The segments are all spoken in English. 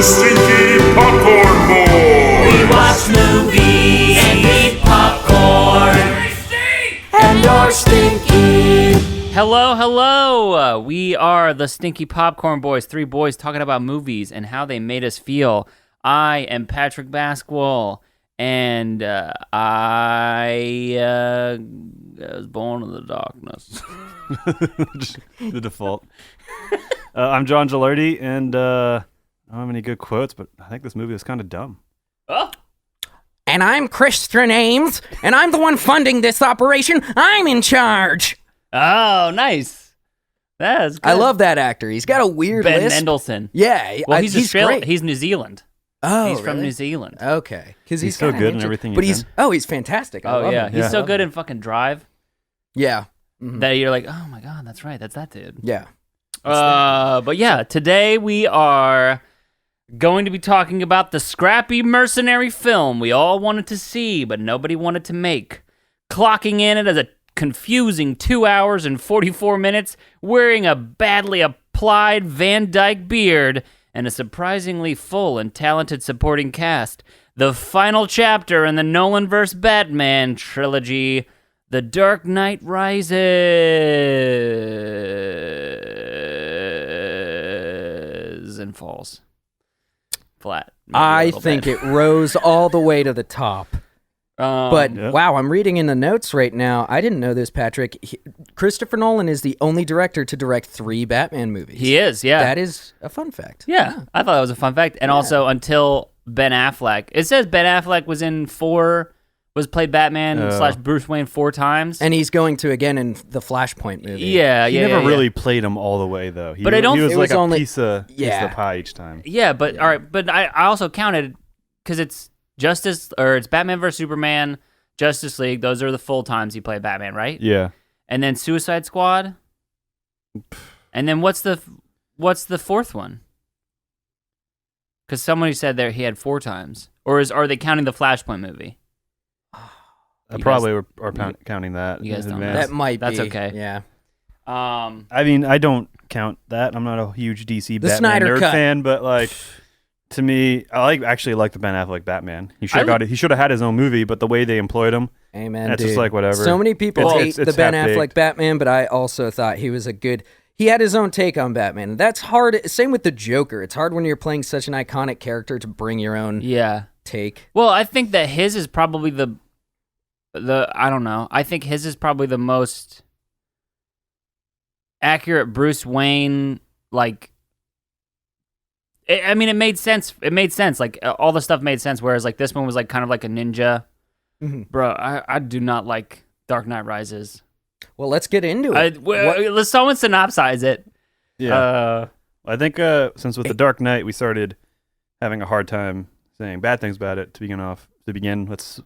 the Stinky Popcorn Boys. We watch movies and eat popcorn. And you're stinky. Hello. We are the Stinky Popcorn Boys, three boys talking about movies and how they made us feel. I am Patrick Baskwell, and I was born in the darkness. The default. I'm John Gilardi, and I don't have any good quotes, but I think this movie is kind of dumb. Oh. And I'm Christian Ames, and I'm the one funding this operation. I'm in charge. Oh, nice. That's good. I love that actor. He's got a weird Ben lisp. Mendelsohn. Yeah, Well, he's Australian. great. He's New Zealand. Oh, He's from really? New Zealand. Okay, because He's so good in everything But he's he's fantastic. I love him. He's so good in fucking Drive Yeah. Mhm. that you're like, oh my god, that's right, that's that dude. Yeah. But yeah, today we are going to be talking about the scrappy mercenary film we all wanted to see, but nobody wanted to make. Clocking in it as a confusing 2 hours and 44 minutes, wearing a badly applied Van Dyke beard, and a surprisingly full and talented supporting cast. The final chapter in the Nolan vs. Batman trilogy, The Dark Knight Rises and falls. Flat. Maybe a I little think bit. it rose all the way to the top. But Yep. wow, I'm reading in the notes right now. I didn't know this, Patrick. Christopher Nolan is the only director to direct 3 Batman movies. He is, yeah. That is a fun fact. Yeah, I thought that was a fun fact. And also, until Ben Affleck, it says Ben Affleck was played Batman / Bruce Wayne 4 times. And he's going to again in the Flashpoint movie. Yeah, He yeah, never yeah. really played him all the way, though. But I don't- He was it like was a only- piece of yeah. the pie each time. Yeah, but all right, but I also counted because it's it's Batman vs Superman, Justice League. Those are the full times he played Batman, right? Yeah. And then Suicide Squad. And then what's the fourth one? Because somebody said there he had 4 times, or are they counting the Flashpoint movie? I You probably guys- are counting that. you guys in don't know. advance. That might That's be. okay. Yeah. I mean, I don't count that. I'm not a huge DC The Batman Snyder nerd Cut. fan, but like to me, I actually like the Ben Affleck Batman. He should have had his own movie, but the way they employed him, Amen. that's dude. just like whatever. So many people hate it's the Ben half-baked. Affleck Batman, but I also thought he was he had his own take on Batman. That's hard. Same with the Joker. It's hard when you're playing such an iconic character to bring your own Yeah. take. Well, I think that his is probably the I don't know. I think his is probably the most accurate Bruce Wayne. Like, I mean, it made sense. It made sense. Like all the stuff made sense. Whereas like this one was like kind of like a ninja. Mhm. Bro, I do not like Dark Knight Rises. Well, let's get into it. Let's someone synopsize it. Yeah. I think since with the Dark Knight, we started having a hard time saying bad things about it to begin. Let's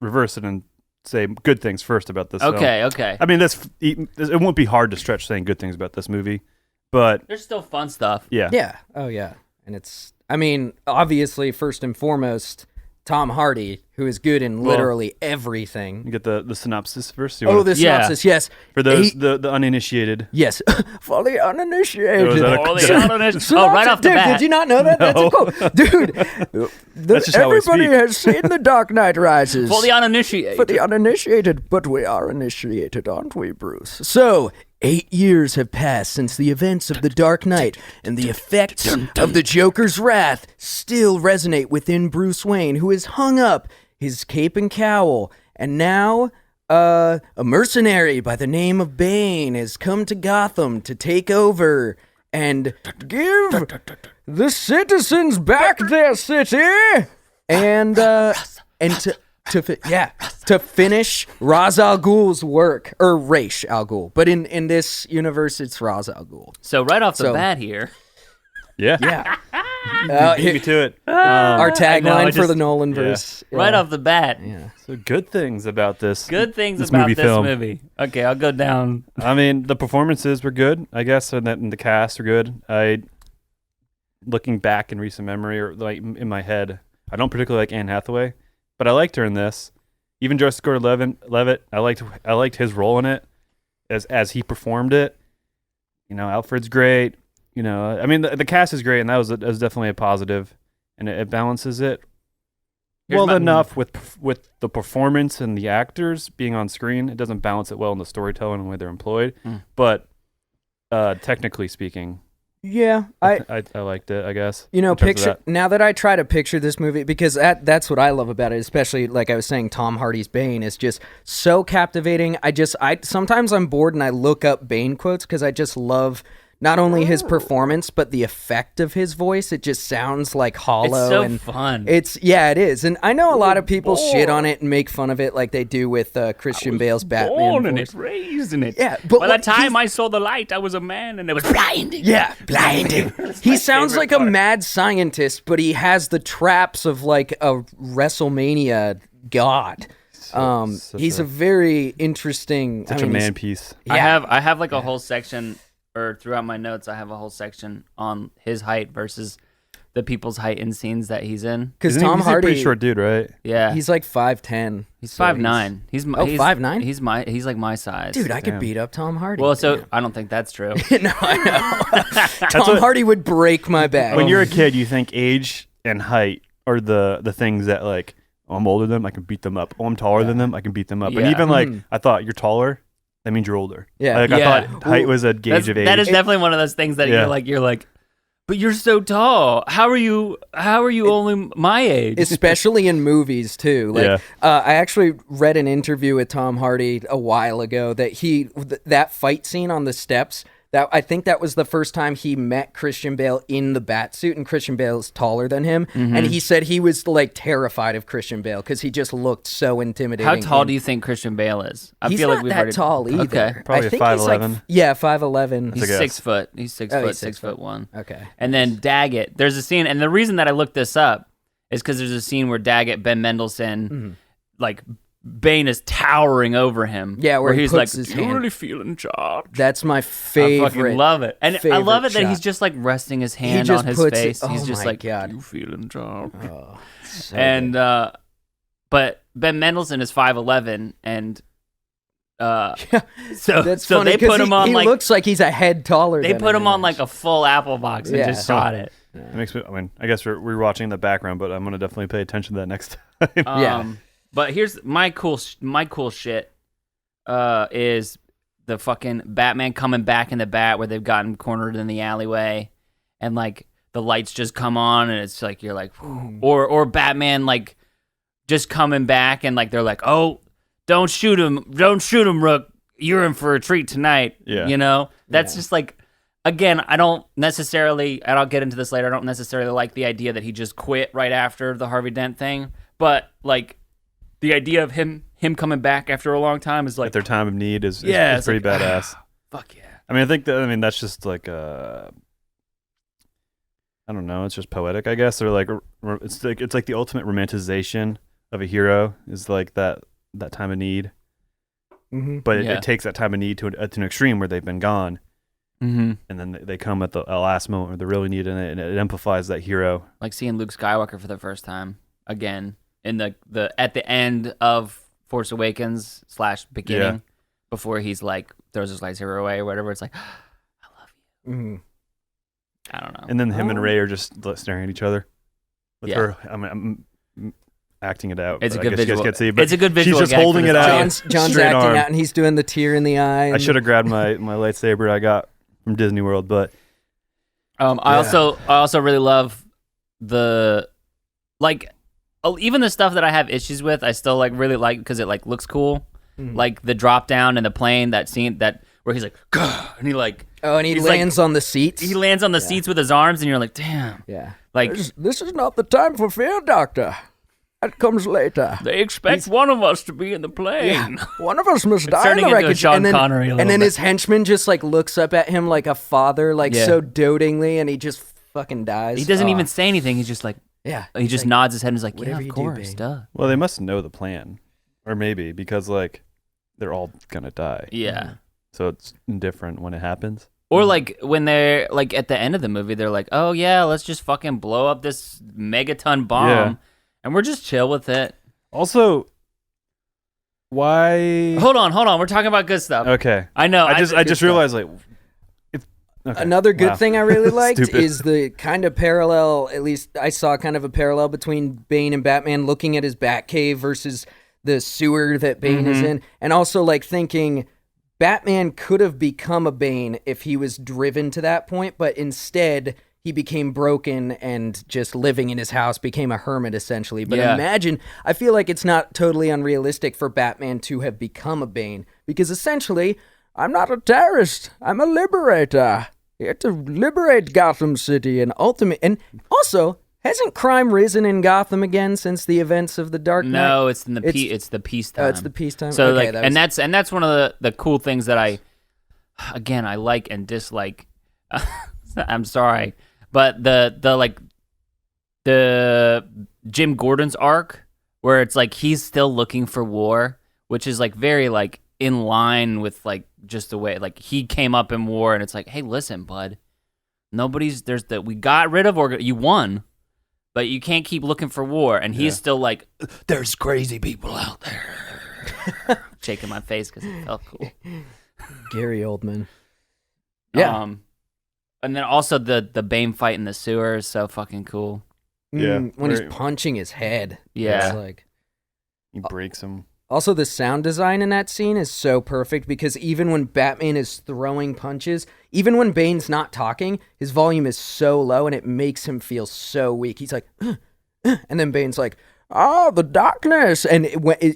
reverse it and say good things first about this film. Okay. I mean, it won't be hard to stretch saying good things about this movie, but There's still fun stuff. yeah. Yeah. Oh, yeah. And obviously, first and foremost, Tom Hardy, who is good in literally everything. You get the synopsis first. The synopsis, yes. For those the uninitiated. Yes, for the uninitiated. Was that a- Oh, Synopsis- right off the dude, bat. did you not know that? That's a quote. Dude, That's just how I everybody speak. has seen The Dark Knight Rises. For the uninitiated. For the uninitiated, but we are initiated, aren't we, Bruce? So, 8 years have passed since the events of The Dark Knight, and the effects of the Joker's wrath still resonate within Bruce Wayne, who has hung up his cape and cowl, and now a mercenary by the name of Bane has come to Gotham to take over and give the citizens back their city, and to finish Ra's al Ghul's work, or Ra's al Ghul, but in this universe it's Ra's al Ghul. So right off the So- bat here. Yeah. Yeah, Beat me to it. our I tagline for just- the Nolan verse. Right off the bat. Yeah. So good things about this. Good things this about movie this film. movie. Okay, I'll go down. I mean, the performances were good, I guess, and the cast were good. Looking back in recent memory, or like in my head, I don't particularly like Anne Hathaway, but I liked her in this. Even Joseph Gordon-Levitt, I liked his role in it, as he performed it. You know, Alfred's great. I mean, the cast is great, and that was definitely a positive, and it balances it enough with the performance and the actors being on screen. It doesn't balance it well in the storytelling and the way they're employed, but technically speaking, yeah, I liked it, I guess. Picture now that I try to picture this movie, because that's what I love about it, especially like I was saying, Tom Hardy's Bane is just so captivating. I sometimes I'm bored and I look up Bane quotes because I just love not only his performance but the effect of his voice. It just sounds like hollow. It's so and fun. it is, and I know a lot of people shit on it and make fun of it like they do with Christian Bale's Batman. Born in voice. it, raised in it. Yeah, but by the time I saw the light, I was a man, and it was blinding. Yeah, blinding. He sounds like a mad scientist, but he has the traps of like a WrestleMania god. He's a very interesting. Such a man piece. Yeah. I have like a whole section, or throughout my notes, I have a whole section on his height versus the people's height in scenes that he's in. Because Tom he's Hardy, a pretty short dude, right? Yeah, he's like 5'10". He's 5'9". He's 5'9"? He's like my size. Dude, I could beat up Tom Hardy. Well, so I don't think that's true. No, I know. Tom Hardy would break my back. When you're a kid, you think age and height are the things that like, oh, I'm older than them, I can beat them up. Oh, I'm taller than them, I can beat them up. Yeah. And even like, I thought you're taller, that means you're older. Yeah. Like, Yeah. I thought height was a gauge of age. That is definitely one of those things that you're like, but you're so tall. How are you only my age? Especially in movies too. Like, I actually read an interview with Tom Hardy a while ago that that fight scene on the steps. That I think that was the first time he met Christian Bale in the bat suit, and Christian Bale's taller than him, and he said he was like terrified of Christian Bale because he just looked so intimidating. How tall do you think Christian Bale is? I He's feel not like we've that already... tall either. Okay. Probably I think 5'11". He's like, 5'11". He's guess. 6 foot. He's 6 foot, he's 6 foot 1. Okay. And then Daggett, there's a scene, and the reason that I looked this up is because there's a scene where Daggett, Ben Mendelsohn, like Bane is towering over him. Yeah, where he he's puts like, his "Do you hand- really feel in charge?" That's my I favorite. fucking love it, and I love it that favorite he's shot. just like resting his hand just on his puts it- face. oh He's just my like, God. "You feel in charge." Oh, so And good. but Ben Mendelsohn is 5'11", and so That's so funny they put 'cause him on he like looks like he's a head taller. they than put him on is. like a full apple box and Yeah. just shot it. It makes me. I mean, I guess we're watching in the background, but I'm gonna definitely pay attention to that next time. Yeah. But here's my cool shit. Is the fucking Batman coming back in the bat where they've gotten cornered in the alleyway, and like the lights just come on and it's like you're like, or Batman like just coming back and like they're like, oh, don't shoot him, Rook, you're in for a treat tonight. Yeah. That's just like. Again, I don't and I'll get into this later, I don't necessarily like the idea that he just quit right after the Harvey Dent thing, but like the idea of him coming back after a long time is like At their time of need is it's pretty like, badass. fuck yeah. I mean, that's just like I don't know. It's just poetic, I guess. Or like it's like the ultimate romanticization of a hero is like that time of need. Mm-hmm. But Yeah. it takes that time of need to an extreme where they've been gone, and then they come at the last moment where they really need it, and it amplifies that hero. Like seeing Luke Skywalker for the first time again in the at the end of Force Awakens / beginning before he's like throws his lightsaber away or whatever. It's like I love you. Mm-hmm. I don't know. And then him and Ray are just staring at each other. With Yeah. her, I'm acting it out. It's a but good I guess visual. You guys can't see, but It's a good visual. she's just gag for holding this it out. audience. John's Straight acting arm. out and he's doing the tear in the eye. I should have grabbed my lightsaber I got from Disney World, but I also really love the even the stuff that I have issues with. I still like really like because it like looks cool. Like the drop down in the plane, that scene where he's like, "Gah," and he like and he he's lands on the seats. he lands on the seats with his arms, and you're like, damn. Yeah. Like This is not the time for fear, Doctor. That comes later. they expect one of us to be in the plane. One of us must die in turning the into a wreckage. Sean and then, Connery a and little then bit. his henchman just like looks up at him like a father, like Yeah. so dotingly, and he just fucking dies. He doesn't Oh, even say anything. He's just like Yeah. he just like, nods his head and is like, yeah, whatever of you do, course, babe. duh. well, they must know the plan, or maybe because like they're all gonna die. Yeah. So it's indifferent when it happens. Or like when they're like at the end of the movie, they're like, "Oh yeah, let's just fucking blow up this megaton bomb, Yeah. and we're just chill with it." Also, why? Hold on, we're talking about good stuff. Okay, I know. I just realized like Another good Wow. thing I really liked Stupid. is the kind of parallel, at least I saw kind of a parallel between Bane and Batman looking at his Batcave versus the sewer that Bane is in. And also like thinking Batman could have become a Bane if he was driven to that point, but instead he became broken and just living in his house, became a hermit essentially. But Yeah. imagine, I feel like it's not totally unrealistic for Batman to have become a Bane because essentially, I'm not a terrorist. I'm a liberator. Here to liberate Gotham City and also, hasn't crime risen in Gotham again since the events of the Dark Knight? No, it's in the it's the peacetime. Oh, it's the peacetime. So okay, like, and that's one of the cool things that I like and dislike. I'm sorry, but the Jim Gordon's arc where it's like he's still looking for war, which is like very like in line with like just the way like he came up in war, and it's like, hey, listen, bud, we got rid of you won. But you can't keep looking for war. And he's still like, there's crazy people out there. Shaking my face because it felt cool. Gary Oldman. Yeah. And then also the Bane fight in the sewer is so fucking cool. Yeah. When he's punching his head. Yeah. It's like, He breaks him. also, the sound design in that scene is so perfect because even when Batman is throwing punches, even when Bane's not talking, his volume is so low and it makes him feel so weak. He's like, and then Bane's like, oh, the darkness. And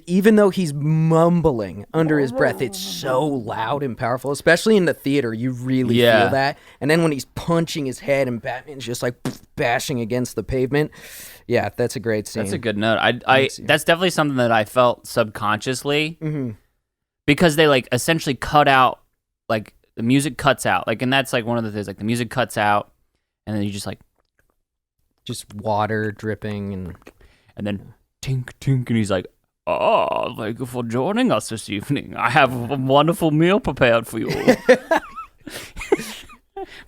even though he's mumbling under his breath, it's so loud and powerful, especially in the theater. You really feel that. And then when he's punching his head and Batman's just like bashing against the pavement. Yeah, that's a great scene. That's a good note. That's definitely something that I felt subconsciously because they like essentially cut out, like the music cuts out. Like, and that's like one of the things, like the music cuts out and then you just like. Just water dripping and then tink, tink, and he's like, oh, thank you for joining us this evening. I have a wonderful meal prepared for you.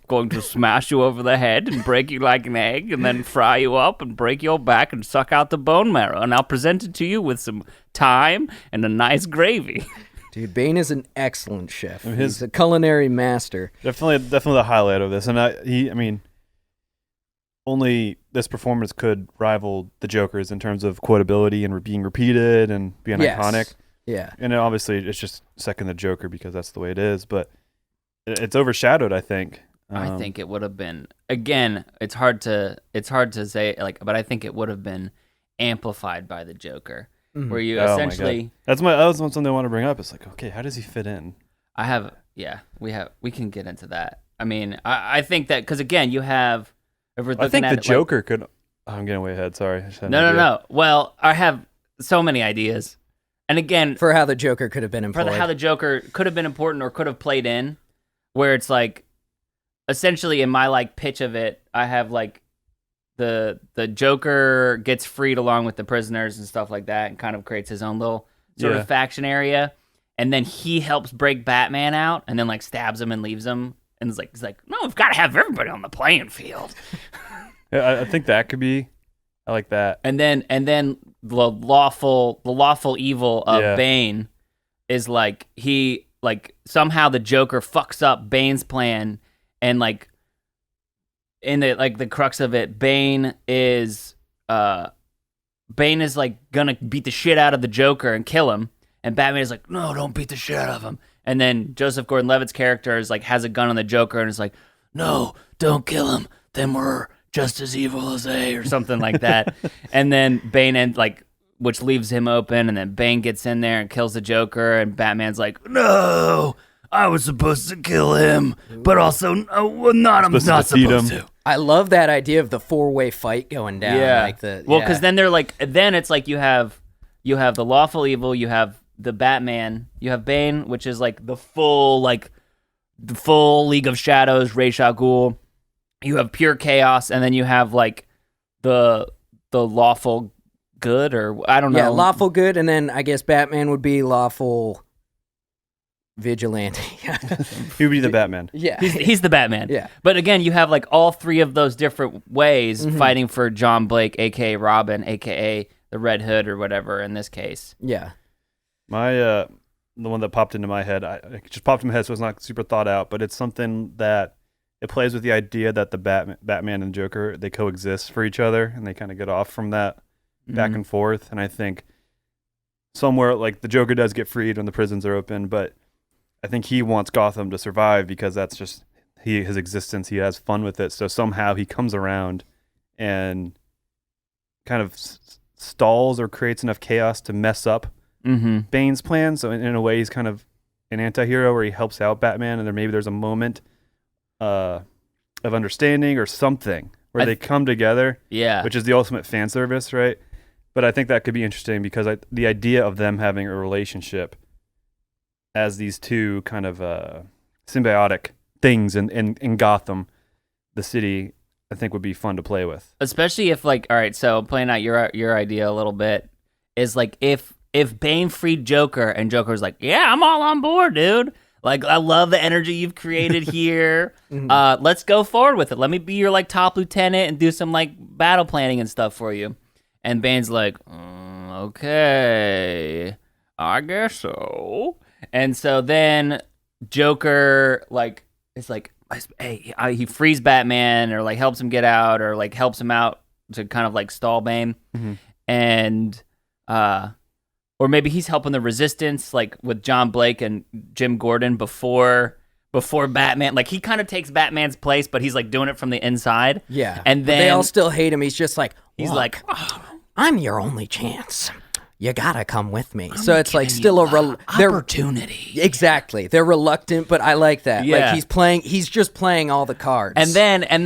Going to smash you over the head and break you like an egg and then fry you up and break your back and suck out the bone marrow. And I'll present it to you with some thyme and a nice gravy. Dude, Bane is an excellent chef. And He's a culinary master. Definitely the highlight of this. And I mean, only this performance could rival the Joker's in terms of quotability and being repeated and being iconic. Yeah. And obviously, it's just second the Joker because that's the way it is. But it's overshadowed, I think. I think it would have been, again, it's hard to say, like, but I think it would have been amplified by the Joker, where you essentially. That was something I want to bring up. It's like, okay, how does he fit in? We can get into that. I mean, I think that because again, you have. I think the Joker could. I'm getting way ahead. Sorry. No. Well, I have so many ideas, and again, for how the Joker could have been employed. How the Joker could have been important or could have played in, where it's like, essentially in my like pitch of it, I have like the Joker gets freed along with the prisoners and stuff like that, and kind of creates his own little sort of faction area, and then he helps break Batman out, and then like stabs him and leaves him. And he's like, no, we've got to have everybody on the playing field. Yeah, I think that could be. I like that. And then the lawful evil of Bane is like he like somehow the Joker fucks up Bane's plan, and like in the crux of it, Bane is like gonna beat the shit out of the Joker and kill him, and Batman is like, no, don't beat the shit out of him. And then Joseph Gordon-Levitt's character is like has a gun on the Joker and is like, no, don't kill him. Then we're just as evil as they, or something like that. And then Bane which leaves him open. And then Bane gets in there and kills the Joker. And Batman's like, no, I was supposed to kill him, but also I'm not supposed to. I love that idea of the 4-way fight going down. Yeah. Because then they're like, then it's like you have the lawful evil, you have the Batman, you have Bane, which is like the full League of Shadows, Ra's al Ghul. You have pure chaos, and then you have like the lawful good, or I don't know. Yeah, lawful good, and then I guess Batman would be lawful vigilante. He would be the Batman. Yeah, he's the Batman. Yeah, but again, you have like all three of those different ways fighting for John Blake, aka Robin, aka the Red Hood, or whatever in this case. Yeah. My the one that popped into my head, it just popped in my head, so it's not super thought out, but it's something that it plays with the idea that the Batman and Joker, they coexist for each other, and they kind of get off from that back and forth. And I think somewhere, like, the Joker does get freed when the prisons are open, but I think he wants Gotham to survive because that's just his existence. He has fun with it. So somehow he comes around and kind of stalls or creates enough chaos to mess up Bane's plan. So in a way, he's kind of an anti-hero where he helps out Batman, and there's a moment of understanding or something where they come together, which is the ultimate fan service, right? But I think that could be interesting because the idea of them having a relationship as these two kind of symbiotic things in Gotham, the city, I think would be fun to play with. Especially if, like, all right, so playing out your idea a little bit is like if Bane freed Joker and Joker's like, yeah, I'm all on board, dude. Like, I love the energy you've created here. Let's go forward with it. Let me be your, like, top lieutenant and do some, like, battle planning and stuff for you. And Bane's like, okay, I guess so. And so then Joker, like, is like, hey, he frees Batman or, like, helps him get out or, like, helps him out to kind of, like, stall Bane. And, or maybe he's helping the Resistance, like, with John Blake and Jim Gordon before Batman. Like, he kind of takes Batman's place, but he's, like, doing it from the inside. Yeah. And then they all still hate him. He's just like, he's like, I'm your only chance. You gotta come with me. So it's like still a opportunity. Exactly. They're reluctant, but I like that. Yeah. Like he's just playing all the cards. And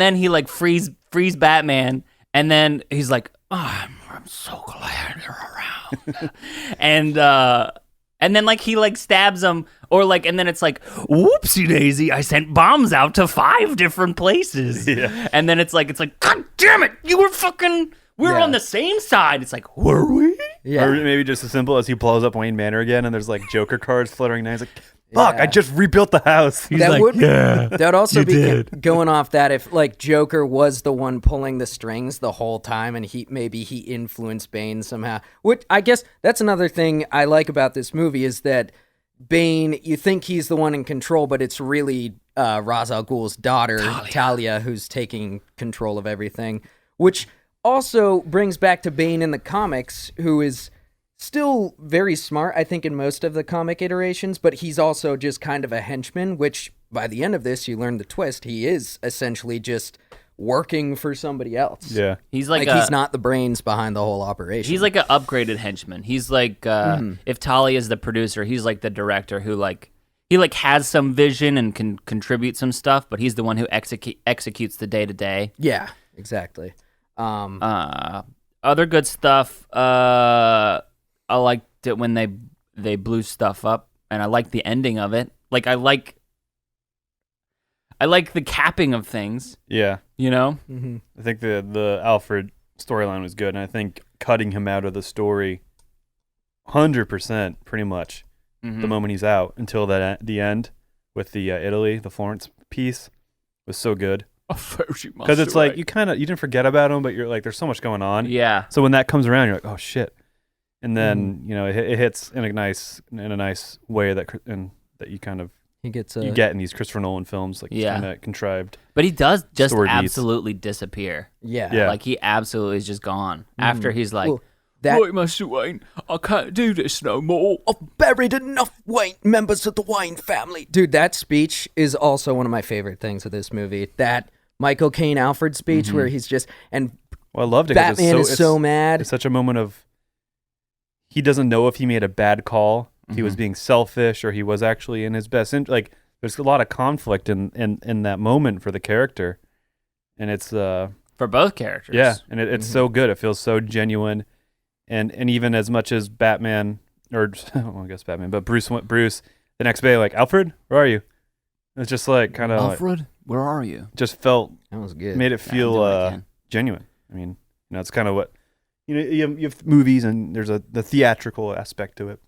then he, like, frees Batman, and then he's like, oh, I'm so glad you're around. and then, like, he, like, stabs him, or, like, and then it's like, whoopsie daisy, I sent bombs out to 5 different places. Yeah. And then it's like, God damn it, you were fucking, we were on the same side. It's like, were we? Yeah. Or maybe just as simple as he blows up Wayne Manor again, and there's, like, Joker cards fluttering down. He's like, fuck, I just rebuilt the house. He's like, that'd also be going off that if, like, Joker was the one pulling the strings the whole time, and maybe he influenced Bane somehow. Which I guess that's another thing I like about this movie is that Bane, you think he's the one in control, but it's really Ra's al Ghul's daughter, Talia, who's taking control of everything. Which also brings back to Bane in the comics, who is still very smart, I think, in most of the comic iterations, but he's also just kind of a henchman, which by the end of this, you learn the twist. He is essentially just working for somebody else. Yeah. He's like he's not the brains behind the whole operation. He's like an upgraded henchman. He's like, if Talia is the producer, he's like the director who, like, he, like, has some vision and can contribute some stuff, but he's the one who executes the day-to-day. Yeah, exactly. Other good stuff, I liked it when they blew stuff up, and I liked the ending of it. Like, I like the capping of things. Yeah. You know? Mm-hmm. I think the Alfred storyline was good, and I think cutting him out of the story 100% pretty much the moment he's out until the end with the Italy, the Florence piece was so good. Because it's like you didn't forget about him, but you're like, there's so much going on. Yeah. So when that comes around, you're like, oh shit. And then it hits in a nice way that you kind of you get in these Christopher Nolan films, like kind of contrived. But he does just story beats. Absolutely disappear. Yeah. Like, he absolutely is just gone after he's like, Well, Mr. Wayne, I can't do this no more. I've buried enough Wayne members of the Wayne family. Dude, that speech is also one of my favorite things of this movie. That Michael Caine Alfred speech where he's just I loved it. 'Cause Batman is so mad. It's such a moment of he doesn't know if he made a bad call, if he was being selfish, or he was actually in his best interest. Like, there's a lot of conflict in that moment for the character, and it's for both characters. Yeah, and it's so good. It feels so genuine, and even as much as Batman, or I guess Batman, but Bruce the next day, like, Alfred, where are you? It's just like kind of Alfred, where are you? Just felt That was good. made it feel genuine. I mean, it's kind of what you have movies, and there's the theatrical aspect to it,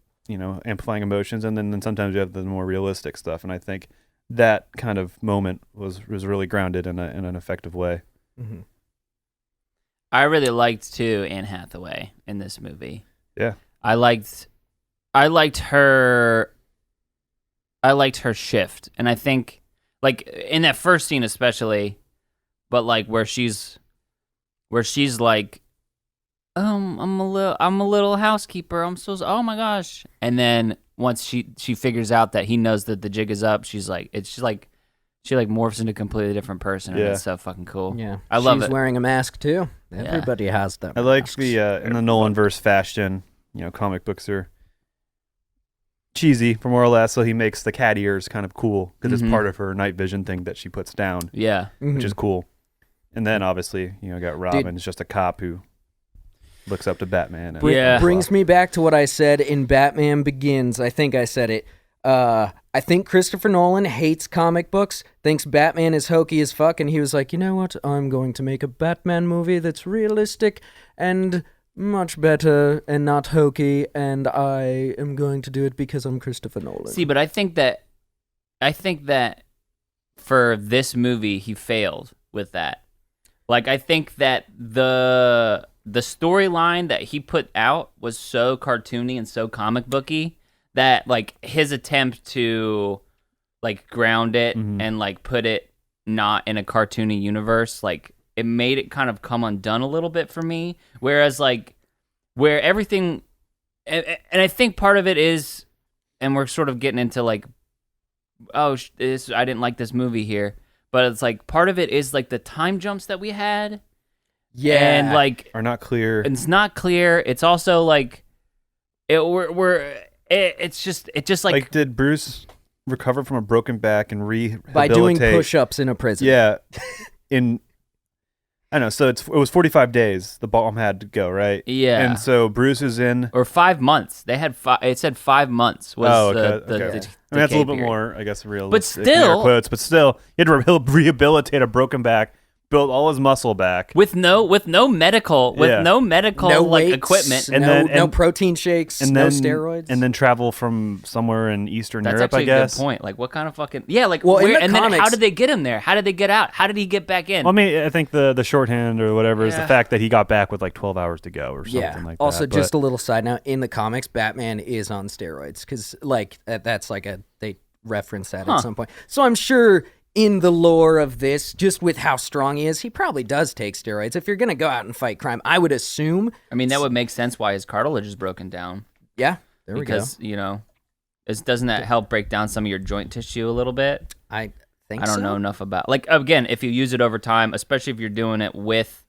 amplifying emotions, and then sometimes you have the more realistic stuff. And I think that kind of moment was really grounded in an effective way. Mm-hmm. I really liked too Anne Hathaway in this movie. Yeah, I liked her shift, and I think like in that first scene especially, but like where she's like, I'm a little housekeeper. Oh my gosh. And then once she figures out that he knows that the jig is up, she morphs into a completely different person. And it's so fucking cool. Yeah, I love She's it. wearing a mask too. Everybody has them. I like masks. the in the Nolan verse fashion. Comic books are cheesy for more or less, so he makes the cat ears kind of cool because it's part of her night vision thing that she puts down, Yeah. which is cool. And then obviously, got Robin, is just a cop who looks up to Batman. And Yeah. Brings me back to what I said in Batman Begins. I think I said it. I think Christopher Nolan hates comic books, thinks Batman is hokey as fuck, and he was like, you know what? I'm going to make a Batman movie that's realistic and much better and not hokey, and I am going to do it because I'm Christopher Nolan. See, but I think that for this movie he failed with that. Like, I think that the storyline that he put out was so cartoony and so comic booky that like his attempt to like ground it and like put it not in a cartoony universe, like it made it kind of come undone a little bit for me. Whereas like where everything, and I think part of it is, and we're sort of getting into like, I didn't like this movie here, but it's like part of it is like the time jumps that we had. Yeah. And like are not clear. it's not clear. It's also like it's just like did Bruce recover from a broken back and rehabilitate by doing push-ups in a prison. Yeah, I know. So it was 45 days. The bomb had to go, right? Yeah. And so Bruce is in. or 5 months. They had it said 5 months was Okay. the I mean, that's a decay little bit period. more, I guess, realistic. But still- air quotes. But still, he had to rehabilitate a broken back, build all his muscle back. with no medical No like weights, equipment. And no, then- no and- protein shakes, and no then steroids. and then travel from somewhere in Eastern That's Europe, actually I guess. a good point. Like, what kind of fucking like? Well, in where, the and then how comics- did they get him there? How did they get out? How did he get back in? Well, I mean, I think the shorthand or whatever is the Yeah. fact that he got back with like 12 hours to go or something like that. Also, just But- a little side note: in the comics, Batman is on steroids because, like, that's like they reference that at some point. So I'm sure in the lore of this, just with how strong he is, he probably does take steroids. If you're gonna go out and fight crime, I would assume. I mean, that would make sense why his cartilage is broken down. Yeah, there we go. Because doesn't that help break down some of your joint tissue a little bit? I think I don't so. know enough about, like, again, if you use it over time, especially if you're doing it with,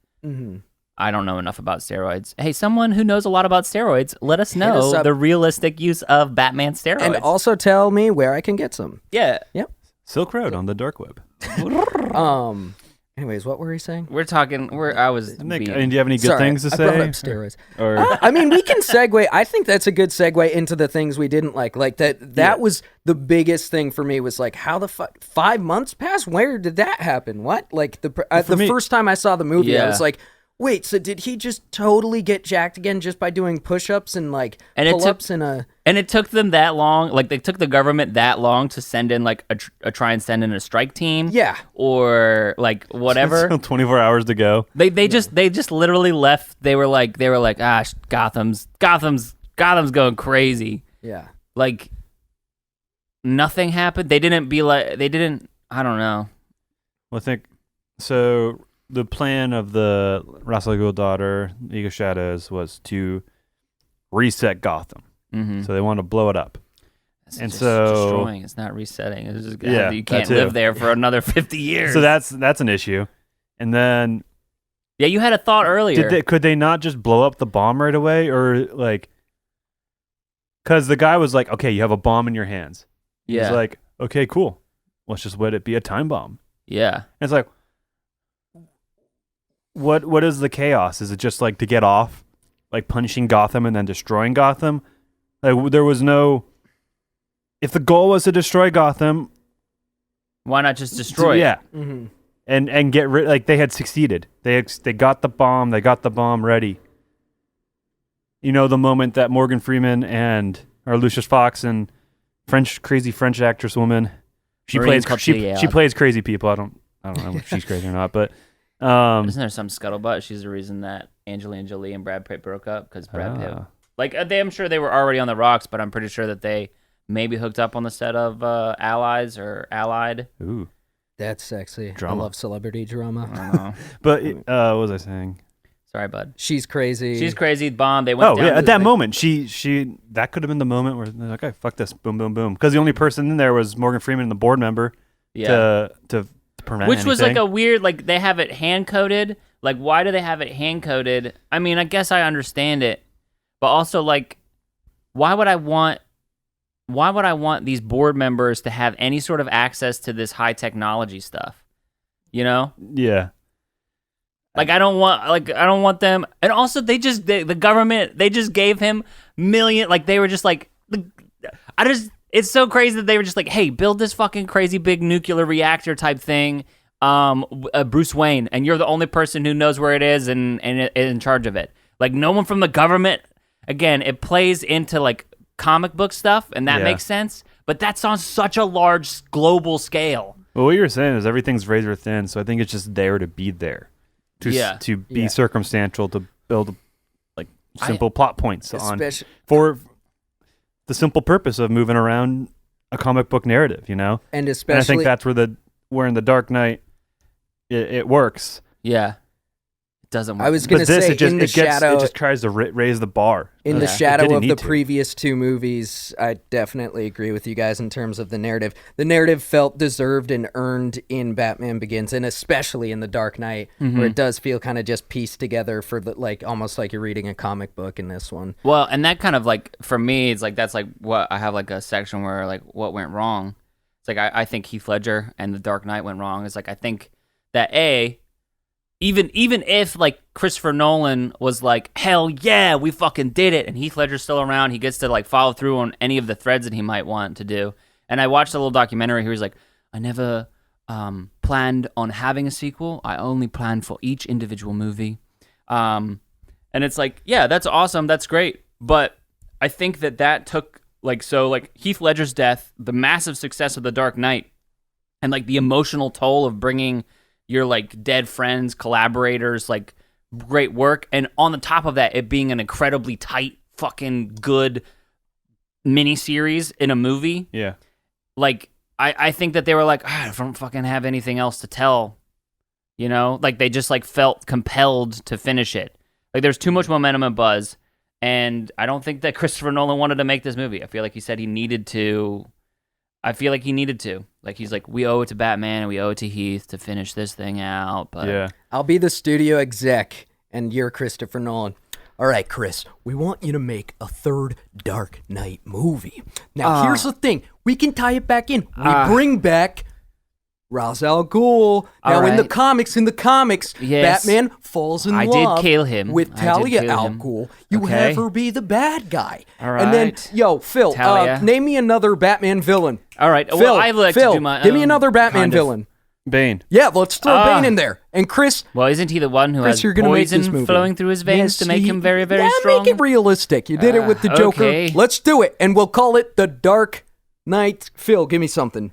I don't know enough about steroids. Hey, someone who knows a lot about steroids, let us know us up. the realistic use of Batman steroids. And also tell me where I can get some. yeah, Silk Road on the dark web. Anyways, what were we saying? I was Nick, being- I mean, do you have any good Sorry, things to I brought say? up steroids. Or I mean, we can segue. I think that's a good segue into the things we didn't like. Like that was the biggest thing for me was like, how the fuck 5 months passed? Where did that happen? What? Like the me- first time I saw the movie, I Yeah. was like, wait, so did he just totally get jacked again just by doing push-ups and like And it took- pull-ups in a... And it took them that long, like they took the government that long to send in like try and send in a strike team, Yeah. or like whatever. Still 24 hours to go. They just literally left. They were like Gotham's going crazy. Yeah. Like nothing happened. They didn't. I don't know. Well, I think so. The plan of the Ra's al Ghul daughter, League of Shadows, was to reset Gotham. Mm-hmm. So they want to blow it up. It's and just so- destroying. It's not resetting. It's just Yeah, you that can't too. live there for another 50 years. So that's an issue. And then yeah. You had a thought earlier. could they not just blow up the bomb right away, or like? Because the guy was like, "Okay, you have a bomb in your hands." yeah. He's like, "Okay, cool. Let's just let it be a time bomb." yeah. And it's like, what is the chaos? Is it just like to get off, like punishing Gotham and then destroying Gotham? Like there was no. If the goal was to destroy Gotham, Why not just destroy it? yeah, Mm-hmm. and get rid. Like they had succeeded. They got the bomb. They got the bomb ready. You know, the moment that Morgan Freeman or Lucius Fox and crazy French actress woman, she Maureen plays she Cotillard. plays crazy people. I don't know if she's crazy or not, but Isn't there some scuttlebutt? She's the reason that Angelina Jolie and Brad Pitt broke up because Brad Pitt. Like I'm sure they were already on the rocks, but I'm pretty sure that they maybe hooked up on the set of Allies or Allied. Ooh. That's sexy. Drama. I love celebrity drama. I don't know. But what was I saying? Sorry, bud. She's crazy. She's crazy. Bomb. They went Oh down yeah, to at that the- moment, she that could have been the moment where they're like, okay, fuck this, boom, boom, boom, because the only person in there was Morgan Freeman, the board member, Yeah. to prevent Which was like anything. a weird, like they have it hand coded. Like, why do they have it hand coded? I mean, I guess I understand it, but also like, why would I want these board members to have any sort of access to this high technology stuff? You know? Yeah. Like I don't want them. And also, the government just gave him million. Like they were just like, it's so crazy that they were just like, hey, build this fucking crazy big nuclear reactor type thing, Bruce Wayne, and you're the only person who knows where it is and in charge of it. Like no one from the government. Again, it plays into like comic book stuff, and that Yeah. makes sense. But that's on such a large global scale. Well, what you're saying is everything's razor thin, so I think it's just there to be there, to be circumstantial, to build like simple plot points for the simple purpose of moving around a comic book narrative, you know. And And I especially think that's where in the Dark Knight it works. Yeah, it doesn't work. I was going to But this say, it just in the shadow, it just tries to raise the bar. in the Yeah. It shadow didn't of the need to. previous two movies, I definitely agree with you guys in terms of the narrative. The narrative felt deserved and earned in Batman Begins, and especially in The Dark Knight, where it does feel kind of just pieced together for the, like almost like you're reading a comic book in this one. Well, and that kind of like for me, it's like that's like what I have like a section where like what went wrong. It's like I think Heath Ledger and The Dark Knight went wrong. It's like I think that even if like Christopher Nolan was like, hell yeah, we fucking did it, and Heath Ledger's still around, he gets to like follow through on any of the threads that he might want to do. And I watched a little documentary. He was like, I never planned on having a sequel. I only planned for each individual movie. And it's like, yeah, that's awesome. That's great. But I think that took like Heath Ledger's death, the massive success of The Dark Knight, and like the emotional toll of bringing your like dead friends, collaborators, like great work. And on the top of that, it being an incredibly tight, fucking good miniseries in a movie. Yeah. Like, I think that they were like, I don't fucking have anything else to tell. You know? Like, they just like felt compelled to finish it. Like, there's too much momentum and buzz. And I don't think that Christopher Nolan wanted to make this movie. I feel like he said he needed to. Like, he's like, we owe it to Batman and we owe it to Heath to finish this thing out. But Yeah. I'll be the studio exec, and you're Christopher Nolan. All right, Chris, we want you to make a third Dark Knight movie. Now, here's the thing. We can tie it back in. We bring back Ra's al Ghul. Now, in the comics, Yes. Batman falls in I love did kill him. with I did Talia kill al him. Ghul. You Okay. have her be the bad guy. All And then, right. yo, Phil, Talia. name me another Batman villain. all right. Phil, Well, I like Phil, to do my give me own another Batman kind of- villain. Bane. Yeah, let's throw Ah. Bane in there. And Chris, Well, isn't he the one who Chris, has you're gonna make this poison movie flowing through his veins to make him very, very yeah, strong? make it realistic. You did it with the Joker. okay. Let's do it, and we'll call it the Dark Knight. Phil, give me something.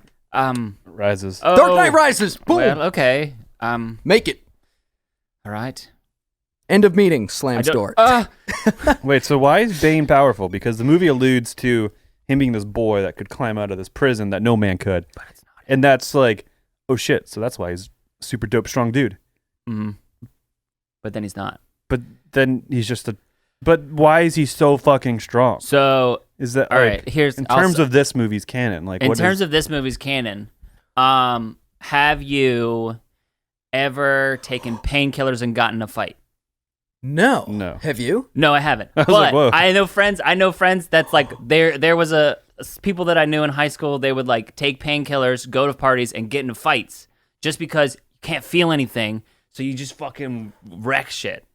Rises. Dark Knight Rises. Boom. Well, okay. Make it. All right. End of meeting. Slams door. Wait, so why is Bane powerful? Because the movie alludes to him being this boy that could climb out of this prison that no man could. But it's not. And that's like, oh shit, so that's why he's a super dope, strong dude. But then he's not. But then he's just a... But why is he so fucking strong? So, Is that all like, right, here's... in terms of this movie's canon? Like, in what terms is, of this movie's canon, have you ever taken painkillers and gotten in a fight? No. No. Have you? No, I haven't. was But like, whoa. I know friends that's like there was people that I knew in high school, they would like take painkillers, go to parties and get into fights just because you can't feel anything, so you just fucking wreck shit.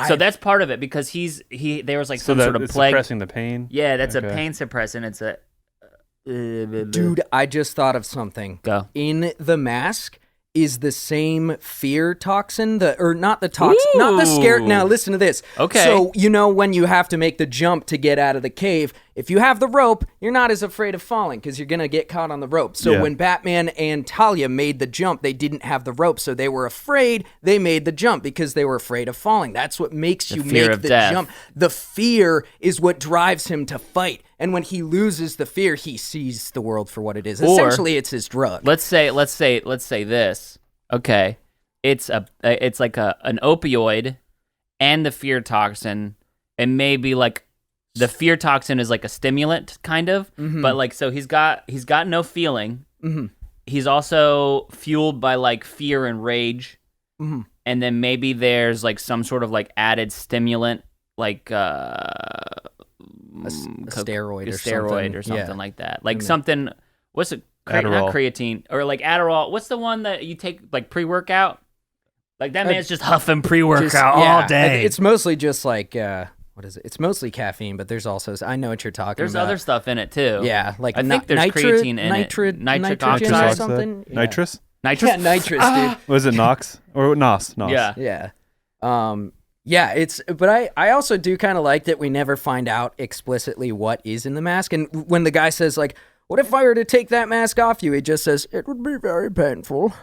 So that's part of it because there was like so some that sort of it's plague. suppressing the pain? Yeah, that's a Okay. pain suppressant. It's a Dude, I just thought of something. Go. In The Mask is the same fear toxin, not the toxin, not the scare. Ooh. Now listen to this. Okay. So, you know, when you have to make the jump to get out of the cave, if you have the rope, you're not as afraid of falling because you're going to get caught on the rope. So Yeah. when Batman and Talia made the jump, they didn't have the rope. So they were afraid. They made the jump because they were afraid of falling. That's what makes you fear make of the death. jump. The fear is what drives him to fight. and when he loses the fear, he sees the world for what it is. Or- Essentially, it's his drug. Let's say this. Okay, it's like an opioid and the fear toxin, and maybe like the fear toxin is like a stimulant kind of, but like so he's got no feeling. He's also fueled by like fear and rage, and then maybe there's like some sort of like added stimulant, like a steroid or something like that. Like Mm. something. What's it? Not Adderall. creatine or like Adderall. What's the one that you take like pre-workout? Like that man's just huffing pre-workout all day. It's mostly just like what is it? It's mostly caffeine, but there's also I know what you're talking There's about. other stuff in it too. Yeah, like I think there's creatine in it. Nitric nitrogen oxide. or something. Yeah. Nitrous? Nitrous. Yeah, nitrous, dude. Was it Nox? Or Nos? Nos. Yeah. Yeah. Yeah, but I also do kind of like that we never find out explicitly what is in the mask. And when the guy says, like, what if I were to take that mask off you? He just says, it would be very painful.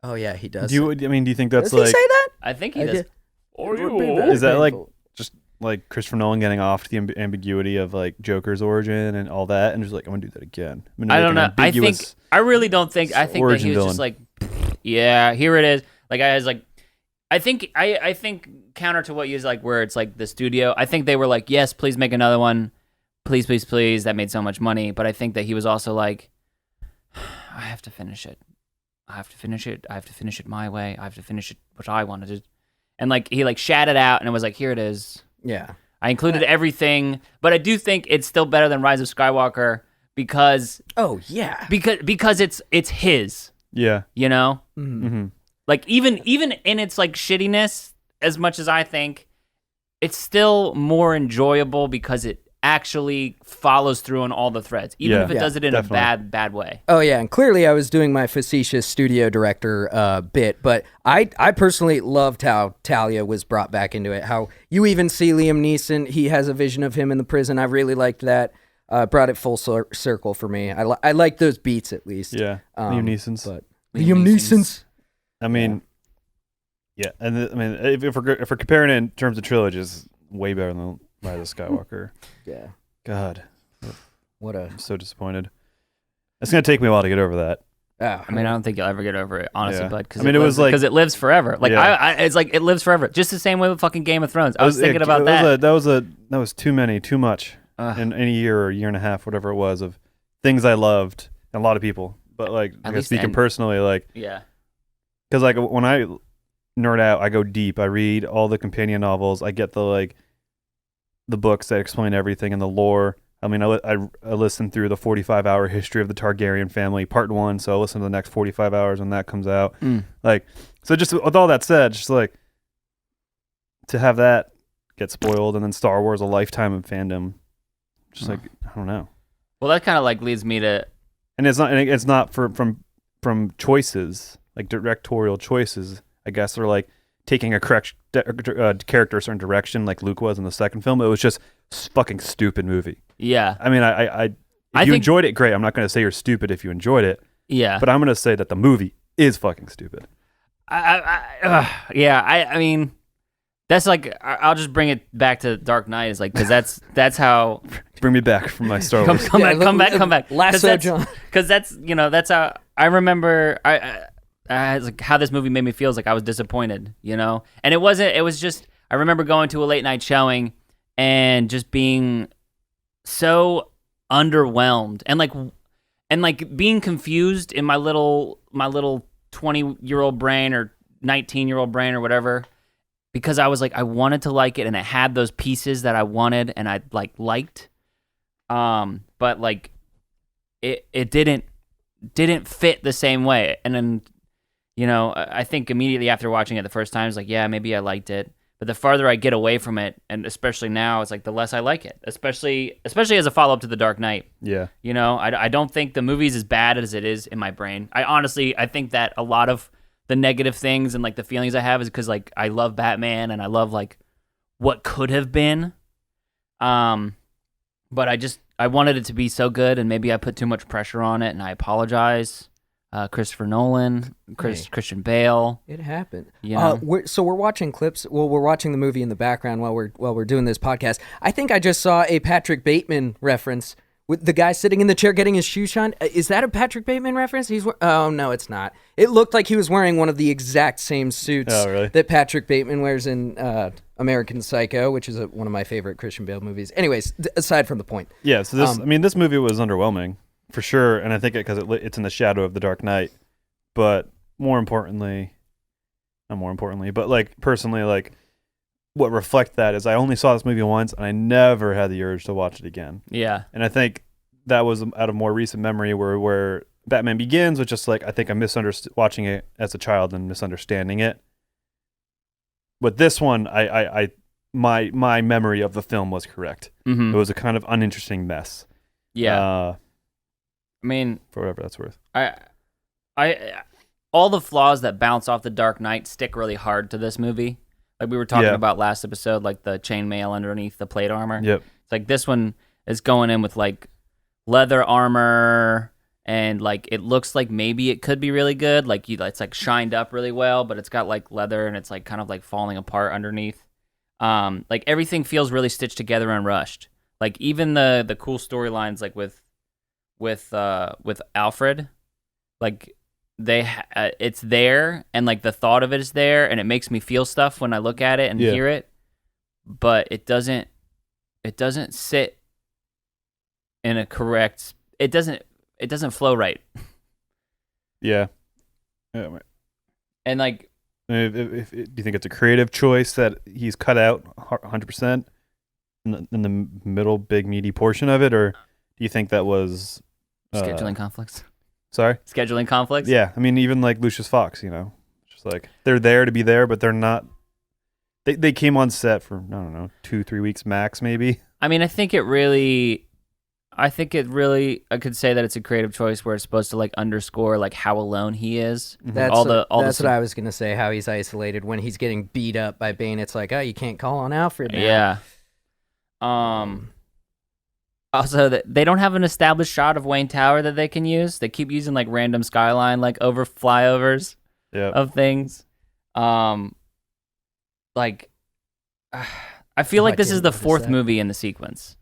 Oh, yeah, he does. Do you think that's Does he like, say that? I think he I does. did. It would be very is that like painful. just like Christopher Nolan getting off the ambiguity of like Joker's origin and all that, and just like, I'm gonna do that again. I'm gonna I make don't an know. I think ambiguous- I really don't think. I think that origin he was just villain. like, yeah, here it is. Like I was like, I think counter to what you was like, where it's like the studio. I think they were like, yes, please make another one, please, please, please. That made so much money. But I think that he was also like, I have to finish it. I have to finish it. I have to finish it my way. I have to finish it what I wanted to. And like he like shat it out and it was like, here it is. Yeah. I included everything, but I do think it's still better than Rise of Skywalker because Oh, yeah. because it's his, Yeah. you know? Mm-hmm. Like even in its like shittiness, as much as I think, it's still more enjoyable because it actually follows through on all the threads, even Yeah. if it Yeah, does it in definitely. a bad way. Oh, yeah, and clearly I was doing my facetious studio director bit, but I personally loved how Talia was brought back into it, how you even see Liam Neeson, he has a vision of him in the prison. I really liked that. Brought it full circle for me. I like those beats at least. Yeah. Liam Neeson's. But Liam Neeson's. I mean, yeah, and if we're comparing it in terms of trilogies, way better than Rise of Skywalker. yeah, God, what a... I'm so disappointed. It's gonna take me a while to get over that. I mean, I don't think you'll ever get over it, honestly, Yeah. bud. Cause I mean, it was like- because it lives forever. Like Yeah. it's like it lives forever, just the same way with fucking Game of Thrones. I was thinking about that. That was too much Ugh. in a year or a year and a half, whatever it was, of things I loved and a lot of people. But like, I guess least speaking end. personally, like, Yeah. because like when I nerd out, I go deep. I read all the companion novels. I get the books that explain everything and the lore. I mean, I listened through the 45-hour history of the Targaryen family, part 1. So I listen to the next 45 hours when that comes out. Like, so just with all that said, just like to have that get spoiled, and then Star Wars, a lifetime of fandom. Just like, I don't know. Well, that kind of like leads me to And it's not from choices, like directorial choices. I guess they're like taking a character a certain direction, like Luke was in the second film. It was just fucking stupid movie. yeah. I mean, if I you think- enjoyed it, great. I'm not going to say you're stupid if you enjoyed it, Yeah. but I'm going to say that the movie is fucking stupid. I mean, that's like I'll just bring it back to Dark Knight. Is like because that's how Bring me back from my Star come Wars. come back. Lasso John. Because that's that's how I remember. I like how this movie made me feel is like I was disappointed, and it wasn't. It was just I remember going to a late night showing and just being so underwhelmed and like being confused in my little 20-year-old brain or 19-year-old brain or whatever, because I was like I wanted to like it and it had those pieces that I wanted and I liked, but like it didn't fit the same way. And then I think immediately after watching it the first time, it's like, yeah, maybe I liked it. But the farther I get away from it, and especially now, it's like the less I like it, especially as a follow-up to The Dark Knight. Yeah. I don't think the movie's as bad as it is in my brain. I think that a lot of the negative things and like the feelings I have is because like I love Batman and I love like what could have been. But I wanted it to be so good, and maybe I put too much pressure on it, and I apologize. Christopher Nolan, Christian Bale. It happened. You know? We're watching clips. Well, we're watching the movie in the background while we're doing this podcast. I think I just saw a Patrick Bateman reference with the guy sitting in the chair getting his shoes shined. Is that a Patrick Bateman reference? Oh no, it's not. It looked like he was wearing one of the exact same suits that Patrick Bateman wears in American Psycho, which is one of my favorite Christian Bale movies. Anyways, aside from the point. Yeah. So this movie was underwhelming. For sure, and I think because it's in the shadow of The Dark Knight, but not more importantly, but like personally, like what reflect that is I only saw this movie once, and I never had the urge to watch it again. Yeah, and I think that was out of more recent memory where Batman Begins, which just like I think I misunderstood watching it as a child and misunderstanding it. But this one, my memory of the film was correct. Mm-hmm. It was a kind of uninteresting mess. Yeah. I mean, for whatever that's worth. I all the flaws that bounce off The Dark Knight stick really hard to this movie. Like we were talking about last episode, like the chainmail underneath the plate armor. Yep. It's like this one is going in with like leather armor, and like it looks like maybe it could be really good. Like it's like shined up really well, but it's got like leather and it's like kind of like falling apart underneath. Like everything feels really stitched together and rushed. Like even the cool storylines, like with Alfred, like it's there, and like the thought of it is there, and it makes me feel stuff when I look at it and hear it, but it doesn't sit in a correct. It doesn't flow right. Yeah. And like, do you think it's a creative choice that he's cut out 100% in the middle, big meaty portion of it, or do you think that was scheduling conflicts? Sorry? Scheduling conflicts? Yeah. I mean, even like Lucius Fox, just like they're there to be there, but they're not. They came on set for, I don't know, 2-3 weeks max, maybe. I mean, I could say that it's a creative choice where it's supposed to like underscore like how alone he is. That's what I was gonna say. How he's isolated when he's getting beat up by Bane. It's like, oh, you can't call on Alfred now. Yeah. Also, they don't have an established shot of Wayne Tower that they can use. They keep using like random skyline, like over flyovers of things. Like, I feel like this is the fourth movie in the sequence.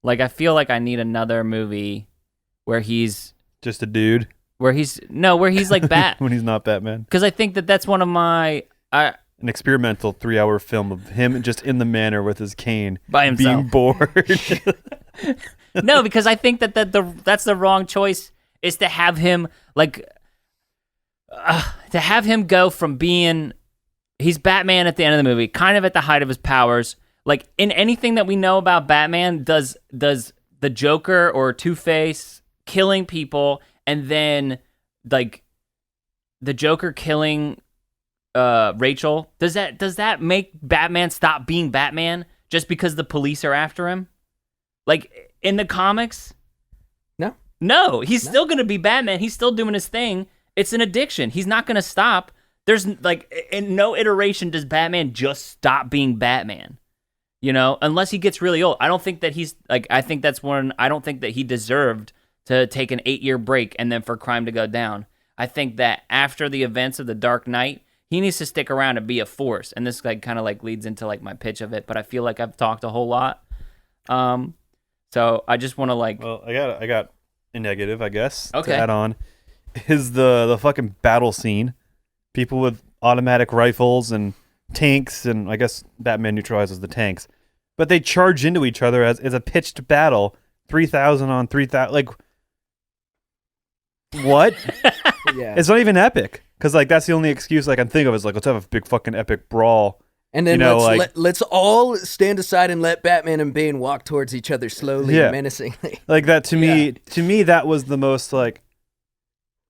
Like, I feel like I need another movie where he's just a dude. Where he's like when he's not Batman. Because I think that's one of my. An experimental 3-hour film of him just in the manor with his cane, by himself, being bored. No, because I think that's the wrong choice. Is to have him go from being he's Batman at the end of the movie, kind of at the height of his powers. Like in anything that we know about Batman, does the Joker or Two-Face killing people, and then like the Joker killing Rachel, does that make Batman stop being Batman just because the police are after him? Like in the comics, no, he's still gonna be Batman. He's still doing his thing. It's an addiction. He's not gonna stop. There's like in no iteration does Batman just stop being Batman. Unless he gets really old. I don't think that he's like. I think that's one. I don't think that he deserved to take an 8-year break and then for crime to go down. I think that after the events of The Dark Knight, he needs to stick around and be a force. And this like kind of like leads into like my pitch of it, but I feel like I've talked a whole lot. So I just want to like. Well, I got a negative, I guess. Okay. To add on, is the fucking battle scene. People with automatic rifles and tanks, and I guess Batman neutralizes the tanks, but they charge into each other as a pitched battle, 3,000 on 3,000. Like, what? Yeah. It's not even epic. Because, like, that's the only excuse I can think of is, like, let's have a big fucking epic brawl. And then let's all stand aside and let Batman and Bane walk towards each other slowly and menacingly. Like, that to me, that was the most, like,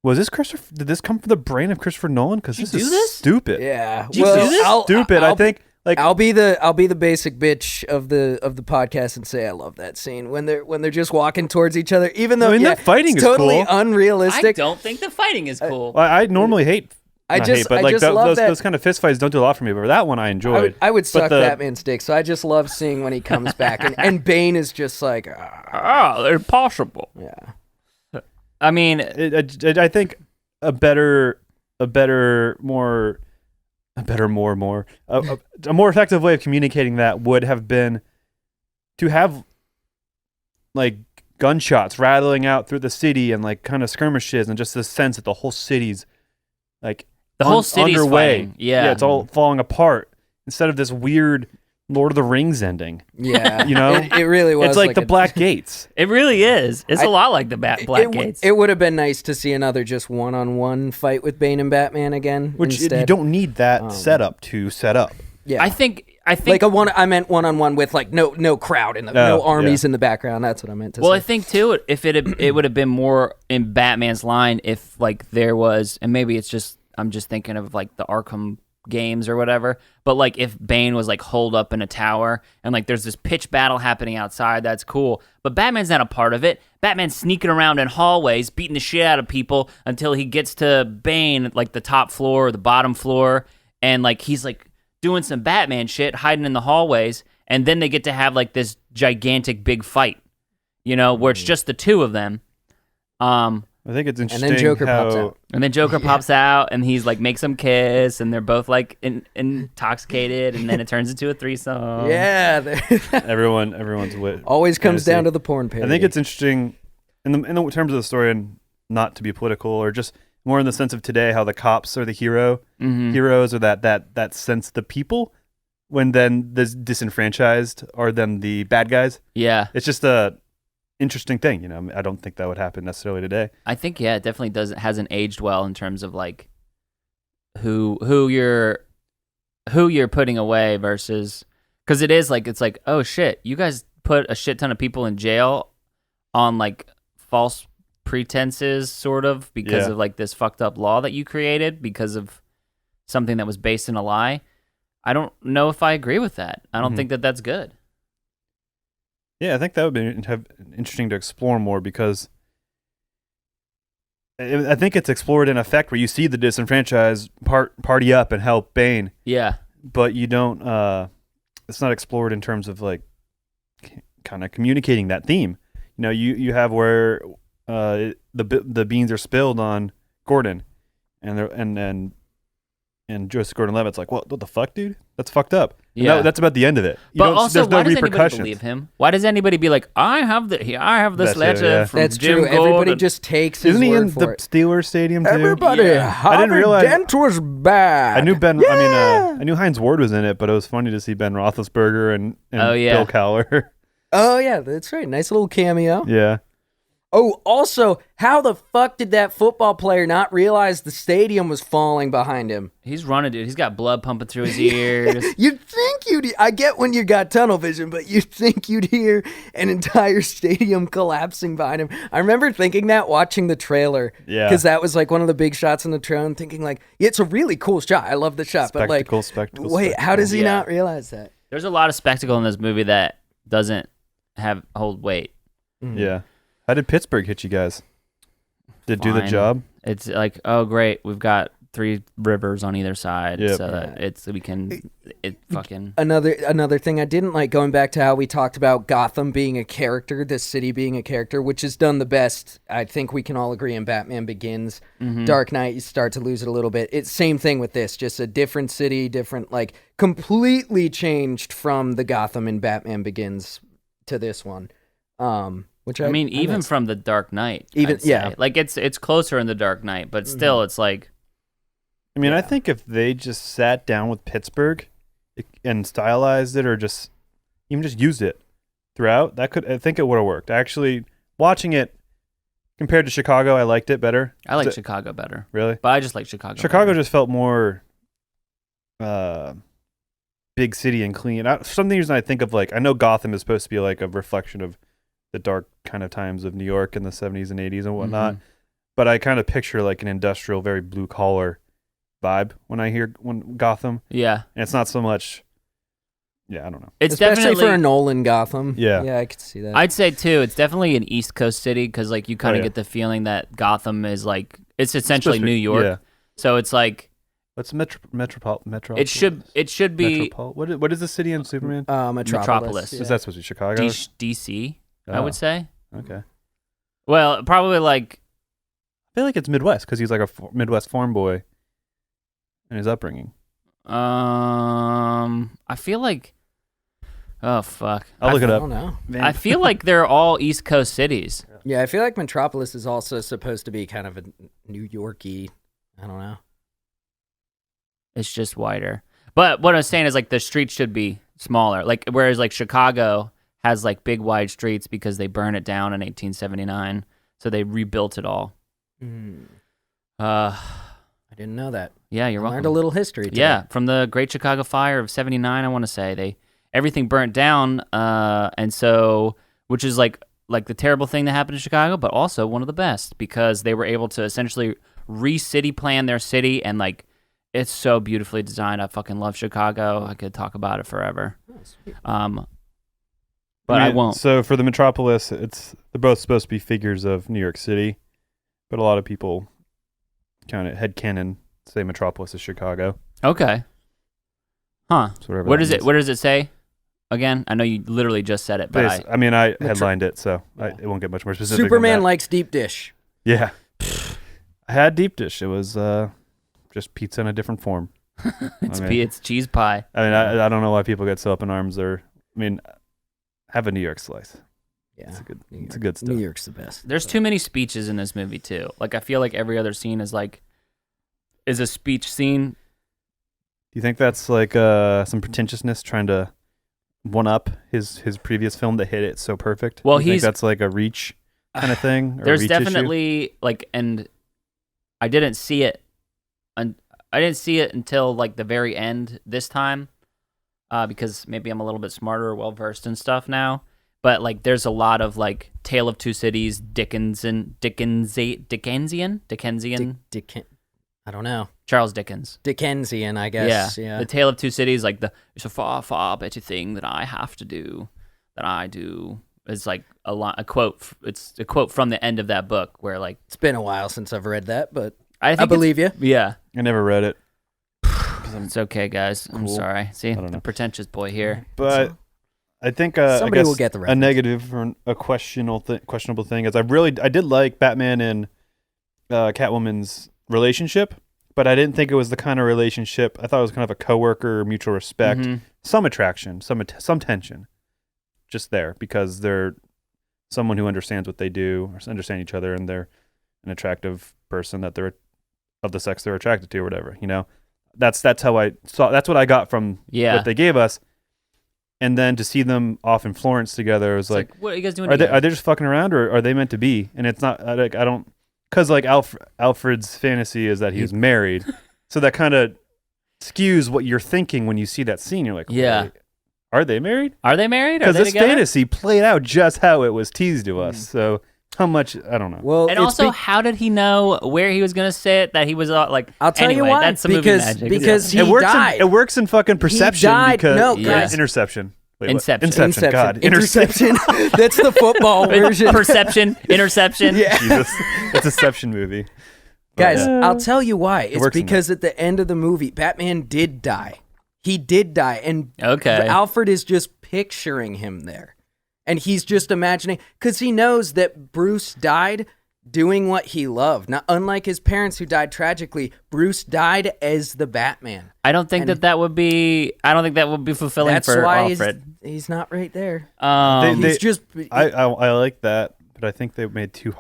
was this Christopher? Did this come from the brain of Christopher Nolan? Because this is stupid. Yeah. Did you do this? Stupid. I think, like, I'll be the basic bitch of the podcast and say I love that scene when they're just walking towards each other, even though that fighting is totally cool. unrealistic. I don't think the fighting is cool. I normally hate. I just love those kind of fist fights don't do a lot for me, but that one I enjoyed. I would suck Batman's dick, so I just love seeing when he comes back, and Bane is just like, impossible. Yeah. I mean, I think a more effective way of communicating that would have been to have like gunshots rattling out through the city and like kind of skirmishes and just this sense that the whole city's like The whole city's underway. fighting. Yeah. It's all falling apart instead of this weird Lord of the Rings ending. Yeah, You know? it really was. It's like the Black Gates. It really is. It's a lot like the Black Gates. It would have been nice to see another just one-on-one fight with Bane and Batman again. Which instead. you don't need that setup to set up. Yeah, I think like I meant one-on-one with like no crowd in the no armies in the background. That's what I meant to say. Well, I think too, if it would have been more in Batman's line if like there was, and maybe it's just I'm just thinking of like the Arkham games or whatever, but like if Bane was like holed up in a tower and like there's this pitch battle happening outside, that's cool. But Batman's not a part of it. Batman's sneaking around in hallways, beating the shit out of people until he gets to Bane, like the top floor or the bottom floor, and like he's like doing some Batman shit, hiding in the hallways, and then they get to have like this gigantic big fight, you know, where it's just the two of them. I think it's interesting. And then Joker pops out. And then Joker pops out, and he's like makes them kiss, and they're both like intoxicated, and then it turns into a threesome. Yeah, everyone's wit. always comes down to the porn parody. I think it's interesting in the terms of the story, and not to be political, or just more in the sense of today, how the cops are the heroes, or that sense the people, when then the disenfranchised are then the bad guys. Yeah. It's just a interesting thing, you know. I don't think that would happen necessarily today. I think it definitely hasn't aged well in terms of like who you're putting away versus, because it's like, oh shit, you guys put a shit ton of people in jail on like false pretenses, sort of, because of like this fucked up law that you created because of something that was based in a lie. I don't know if I agree with that. I don't think that that's good. Yeah, I think that would be interesting to explore more, because I think it's explored in effect where you see the disenfranchised party up and help Bane. Yeah. But you don't, it's not explored in terms of like kind of communicating that theme. You know, you have where the beans are spilled on Gordon, and Joseph Gordon-Levitt's like, what the fuck, dude? That's fucked up. Yeah, that's about the end of it. But also, there's no why does anybody repercussions. believe him? Why does anybody be like, I have this That's letter it, from That's Jim true. Everybody Gordon. just takes his Isn't he word in for the it. Steelers stadium too? Everybody, Yeah. Harvey I didn't realize- Dent was bad. I knew I knew Heinz Ward was in it, but it was funny to see Ben Roethlisberger and Oh, yeah. Bill Cowher. Oh yeah, that's right. Nice little cameo. Yeah. Oh, also, how the fuck did that football player not realize the stadium was falling behind him? He's running, dude. He's got blood pumping through his ears. You'd think I get when you got tunnel vision, but you'd think you'd hear an entire stadium collapsing behind him. I remember thinking that watching the trailer. Yeah. Because that was like one of the big shots in the trailer, and thinking like, yeah, it's a really cool shot. I love the shot. Spectacle. Wait, how does he Yeah. not realize that? There's a lot of spectacle in this movie that doesn't hold weight. Yeah. How did Pittsburgh hit you guys? Did it do the Fine. job? It's like, oh great, we've got 3 rivers on either side, Yep. so that we can fucking. Another thing I didn't like, going back to how we talked about Gotham being a character, this city being a character, which is done the best. I think we can all agree in Batman Begins. Dark Knight, you start to lose it a little bit. It's same thing with this, just a different city, different, like, completely changed from the Gotham in Batman Begins to this one. Which I mean, even from the Dark Knight, I'd say. yeah. like it's closer in the Dark Knight, but still, it's like, I mean, I think if they just sat down with Pittsburgh and stylized it, or just even just used it throughout, I think it would have worked. Actually, watching it compared to Chicago, I liked it better. I like Chicago better. Really? But I just like Chicago. Chicago better. just felt more big city and clean. For some reason, I think of like, I know Gotham is supposed to be like a reflection of the dark kind of times of New York in the 70s and 80s and whatnot. But I kind of picture like an industrial, very blue collar vibe when Gotham. Yeah. And it's not so much, I don't know. It's especially definitely for a Nolan Gotham. Yeah. I could see that. I'd say too, it's definitely an East Coast city because like you kind of yeah. get the feeling that Gotham is like it's essentially supposed to be- New York. yeah. So it's like What's Metropol? it should be What is the city in Superman? Metropolis. Yeah. Is that supposed to be Chicago? DC. I would say. Okay. Well, probably like feel like it's Midwest because he's like a Midwest farm boy in his upbringing. I feel like. Oh fuck! I'll look it I up. don't know. I feel like they're all East Coast cities. Yeah, I feel like Metropolis is also supposed to be kind of a New Yorky. I don't know. It's just wider. But what I'm saying is like the streets should be smaller. Like whereas like Chicago has like big wide streets because they burned it down in 1879, so they rebuilt it all. I didn't know that. Yeah, you're welcome. Learned a little history today. Yeah, from the Great Chicago Fire of '79, I want to say everything burnt down, and so which is like the terrible thing that happened in Chicago, but also one of the best because they were able to essentially re-city plan their city, and like it's so beautifully designed. I fucking love Chicago. I could talk about it forever. But I won't. So for the Metropolis, they're both supposed to be figures of New York City, but a lot of people kind of headcanon say Metropolis is Chicago. Okay. Huh. So What does it say? Again, I know you literally just said it, but I headlined it, so it won't get much more specific. Superman likes deep dish. Yeah. I had deep dish. It was just pizza in a different form. It's cheese pie. I mean, I don't know why people get so up in arms. Have a New York slice. Yeah, it's a good stuff. New York's the best. There's too many speeches in this movie too. Like I feel like every other scene is a speech scene. Do you think that's like some pretentiousness trying to one up his previous film that hit it so perfect? Well, think that's like a reach kind of thing. Or there's a reach definitely issue? and I didn't see it. I didn't see it until like the very end this time, because maybe I'm a little bit smarter or well versed in stuff now. But like, there's a lot of like Tale of Two Cities, Dickensian. I don't know. Charles Dickens. Dickensian, I guess. Yeah. The Tale of Two Cities, like it's a far, far better thing that I have to do than I do. It's like a quote. It's a quote from the end of that book where like It's been a while since I've read that, but I believe you. Yeah, I never read it. it's okay, guys. I'm sorry. See, the pretentious boy here. But I think somebody will get the a reference. negative or a questionable thing is I did like Batman and Catwoman's relationship, but I didn't think it was the kind of relationship. I thought it was kind of a coworker, mutual respect, some attraction, some tension, just there because they're someone who understands what they do, or understand each other, and they're an attractive person that they're of the sex they're attracted to, or whatever. You know, that's how I saw. That's what I got from what they gave us. And then to see them off in Florence together, it was like, what are you guys doing? Are they just fucking around, or are they meant to be? And it's not like I don't, because like Alfred's fantasy is that he's married, so that kind of skews what you're thinking when you see that scene. You're like, wait, are they married? Are they married? Because this fantasy played out just how it was teased to us. So how much I don't know. Well, and also, how did he know where he was gonna sit? That he was like. I'll tell you why. That's some movie magic. Because he died. It works in fucking perception. He died. Because interception. Wait, Inception. God. Interception. That's the football version. Perception. Interception. Yeah. Jesus. It's a Inception movie. Guys, I'll tell you why. It's because at the end of the movie, Batman did die. He did die. And Alfred is just picturing him there. And he's just imagining, because he knows that Bruce died doing what he loved. Now, unlike his parents who died tragically, Bruce died as the Batman. I don't think that would be fulfilling for Alfred. He's not right there. He's just. I like that, but I think they made too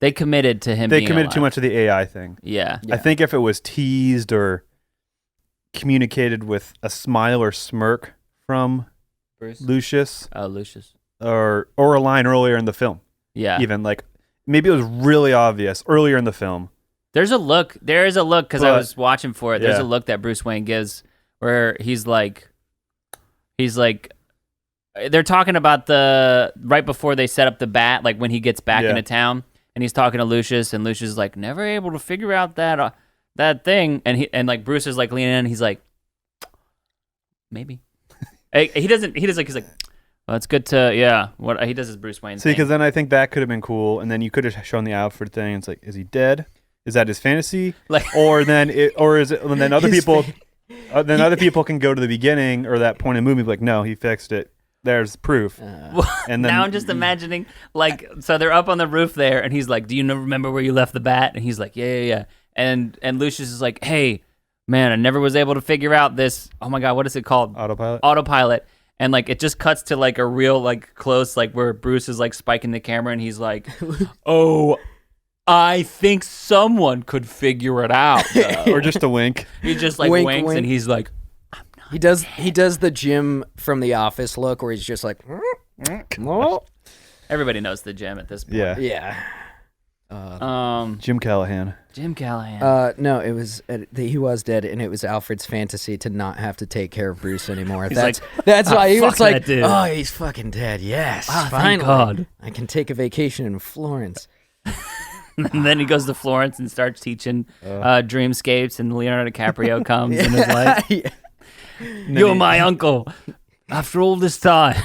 They committed to him. They committed too much to the AI thing. Yeah. I think if it was teased or communicated with a smile or smirk from Bruce? Lucius. Lucius. Or a line earlier in the film. Yeah. Even like maybe it was really obvious earlier in the film. There is a look because I was watching for it. There's a look that Bruce Wayne gives where he's like they're talking about right before they set up the bat, like when he gets back into town, and he's talking to Lucius, and Lucius is like never able to figure out that thing, and like Bruce is like leaning in, and he's like maybe. He's like well, it's good to what he does is Bruce Wayne. See, because then I think that could have been cool, and then you could have shown the Alfred thing. It's like, is he dead? Is that his fantasy? Then other people can go to the beginning or that point in the movie, and be like, no, he fixed it. there's proof. And then now I'm just imagining, like, so they're up on the roof there, and he's like, "Do you remember where you left the bat?" And he's like, "Yeah." And Lucius is like, "Hey, man, I never was able to figure out this. Oh my God, what is it called? Autopilot." And like it just cuts to like a real like close like where Bruce is like spiking the camera, and he's like, "Oh, I think someone could figure it out." or just a wink. He just like Wink, winks, wink. and he's like, He does the Jim from The Office look where he's just like, oh. everybody knows the Jim at this point. Yeah. Yeah. Jim Callahan. Jim Callahan. No, it was he was dead, and it was Alfred's fantasy to not have to take care of Bruce anymore. He's That's why he fuck was like, that dude. "Oh, he's fucking dead. Yes, Ah, finally, thank God." I can take a vacation in Florence." And then he goes to Florence and starts teaching dreamscapes, and Leonardo DiCaprio comes and is like, Yeah. "You're my uncle after all this time."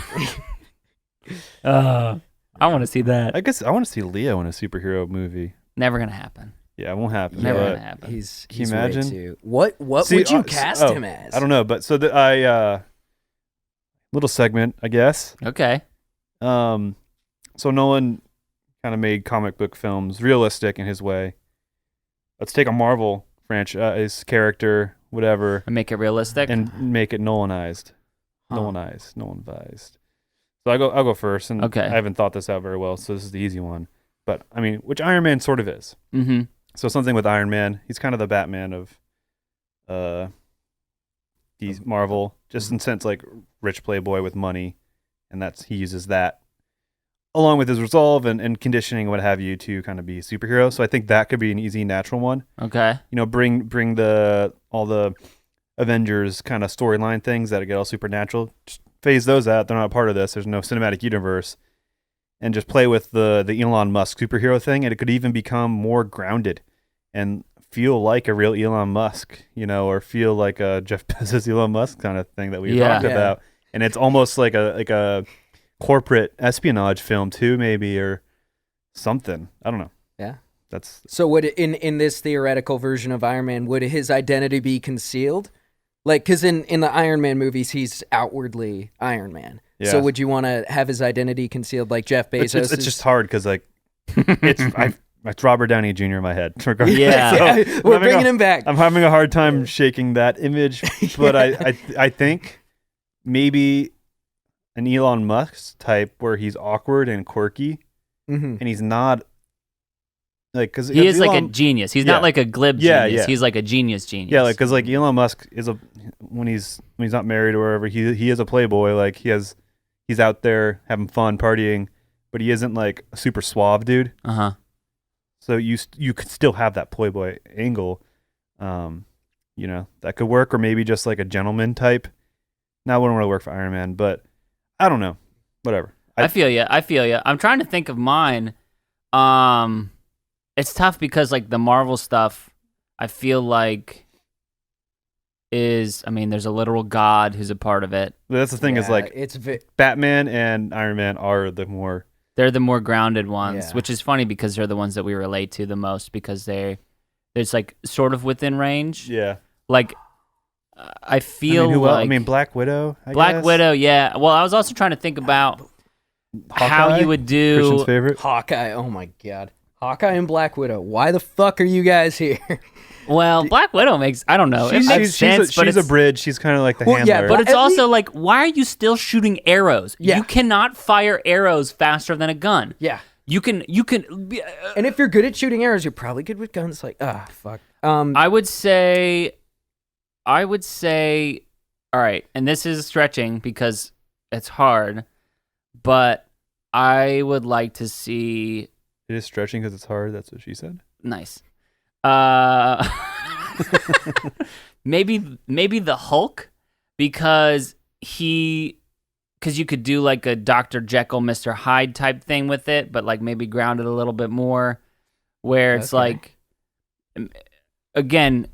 I want to see that. I guess I want to see Leo in a superhero movie. Never gonna happen. Yeah, it won't happen. Never but- gonna happen. He's Can you way imagine? too- What See, would you cast him as? I don't know, but so little segment, I guess. Okay. So Nolan kind of made comic book films realistic in his way. Let's take a Marvel franchise character, whatever, And make it realistic. and make it Nolanized. Huh. Nolanized. So I'll go first, and Okay. I haven't thought this out very well, so this is the easy one. But I mean, which Iron Man sort of is. Mm-hmm. So something with Iron Man. He's kind of the Batman of he's Marvel, just in sense like rich playboy with money, and he uses that along with his resolve and conditioning and what have you to kind of be a superhero. So I think that could be an easy natural one. Okay. You know, bring all the Avengers kind of storyline things that get all supernatural. Just phase those out. They're not a part of this. There's no cinematic universe. And just play with the Elon Musk superhero thing, and it could even become more grounded and feel like a real Elon Musk, you know, or feel like a Jeff Bezos Elon Musk kind of thing that we talked about. And it's almost like a corporate espionage film too, maybe, or something. I don't know. Yeah. That's So would in this theoretical version of Iron Man, would his identity be concealed? Like, because in the Iron Man movies, he's outwardly Iron Man. Yeah. So would you want to have his identity concealed like Jeff Bezos? it's just hard because like it's Robert Downey Jr. in my head. Yeah. So, We're bringing him back. I'm having a hard time shaking that image, but I think maybe an Elon Musk type where he's awkward and quirky, Mhm. and he's not like because He is like a genius. He's Yeah. not like a glib Yeah, genius. yeah. He's like a genius. yeah, like because like Elon Musk is when he's not married or wherever he is a playboy. Like he's out there having fun partying, but he isn't like a super suave dude. Uh-huh. So you could still have that playboy angle, you know, that could work, or maybe just like a gentleman type. Now, I wouldn't really work for Iron Man, but I don't know. Whatever. I feel you. I'm trying to think of mine. It's tough because like the Marvel stuff, I feel like there's a literal god who's a part of it. That's the thing is like it's Batman and Iron Man are the more. They're the more grounded ones, Yeah. which is funny because they're the ones that we relate to the most because it's like sort of within range. Yeah. Like I feel who else? like Black Widow. I Black guess? Widow, yeah. Well, I was also trying to think about how Hawkeye? you would Christian's do. favorite. Hawkeye. Oh my God. Hawkeye and Black Widow. Why the fuck are you guys here? Well, Black Widow makes I don't know. It makes sense, but she's a it's bridge. She's kind of like the Well, handler. yeah, but it's At also like, why are you still shooting arrows? Yeah. You cannot fire arrows faster than a gun. Yeah. You can. And if you're good at shooting arrows, you're probably good with guns. Like, fuck. I would say. All right, and this is stretching because it's hard, but I would like to see. It is stretching because it's hard. That's what she said. Nice. Maybe the Hulk because you could do like a Dr. Jekyll, Mr. Hyde type thing with it, but like maybe ground it a little bit more where it's Okay. like, again,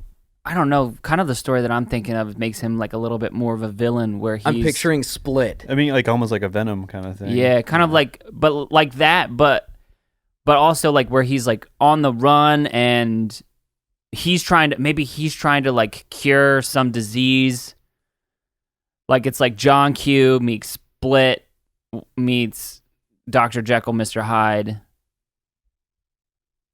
I don't know, kind of the story that I'm thinking of makes him like a little bit more of a villain where he's... I'm picturing Split. I mean, like almost like a Venom kind of thing. Yeah, kind of like, but like that, but also like where he's like on the run and he's trying to like cure some disease. Like it's like John Q meets Split meets Dr. Jekyll, Mr. Hyde.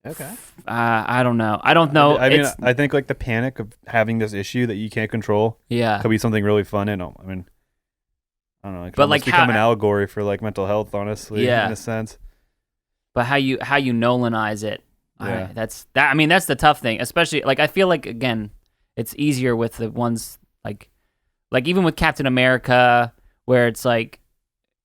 Okay. I don't know. I don't know. I mean, It's- I think like the panic of having this issue that you can't control yeah. could be something really fun. And I mean, I don't know. It could But, almost like, become how- an allegory for like mental health, honestly. Yeah. In a sense. But how you Nolanize it, Yeah. that's the tough thing. Especially like I feel like again, it's easier with the ones like even with Captain America, where it's like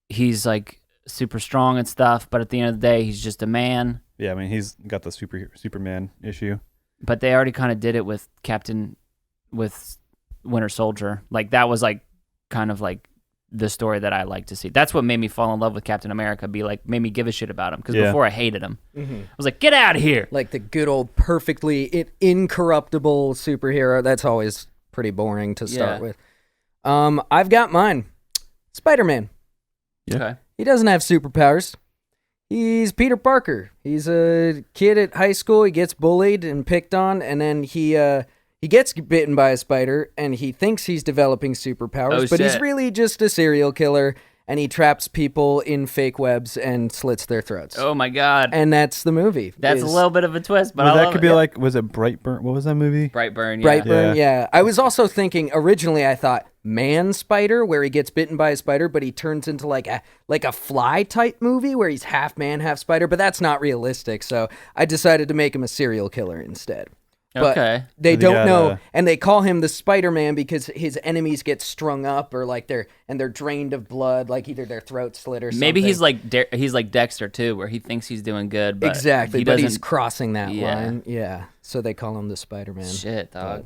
he's like super strong and stuff, but at the end of the day, he's just a man. Yeah, I mean, he's got the Superman issue. But they already kind of did it with Winter Soldier. Like that was like kind of like the story that I like to see. That's what made me fall in love with Captain America. Made me give a shit about him because Yeah. before I hated him. Mm-hmm. I was like, get out of here. Like the good old perfectly incorruptible superhero. That's always pretty boring to start Yeah. with. I've got mine. Spider-Man. Yeah. Okay. He doesn't have superpowers. He's Peter Parker. He's a kid at high school. He gets bullied and picked on, and then he gets bitten by a spider, and he thinks he's developing superpowers, Oh, but he's shit. really just a serial killer, and he traps people in fake webs and slits their throats. Oh my god. And that's the movie. That's a is little bit of a twist, but Well, I that love could it. be like, was it Brightburn? What was that movie? Brightburn. Yeah. Brightburn, yeah. I was also thinking originally I thought Man Spider, where he gets bitten by a spider, but he turns into like a fly type movie where he's half man, half spider, but that's not realistic. So I decided to make him a serial killer instead. But Okay. they So they don't got, know, and they call him the Spider-Man because his enemies get strung up or like they're drained of blood, like either their throat slit or something. Maybe he's like he's like Dexter too, where he thinks he's doing good, but exactly, he but doesn't. he's crossing that Yeah. line. Yeah, so they call him the Spider-Man. Shit, dog.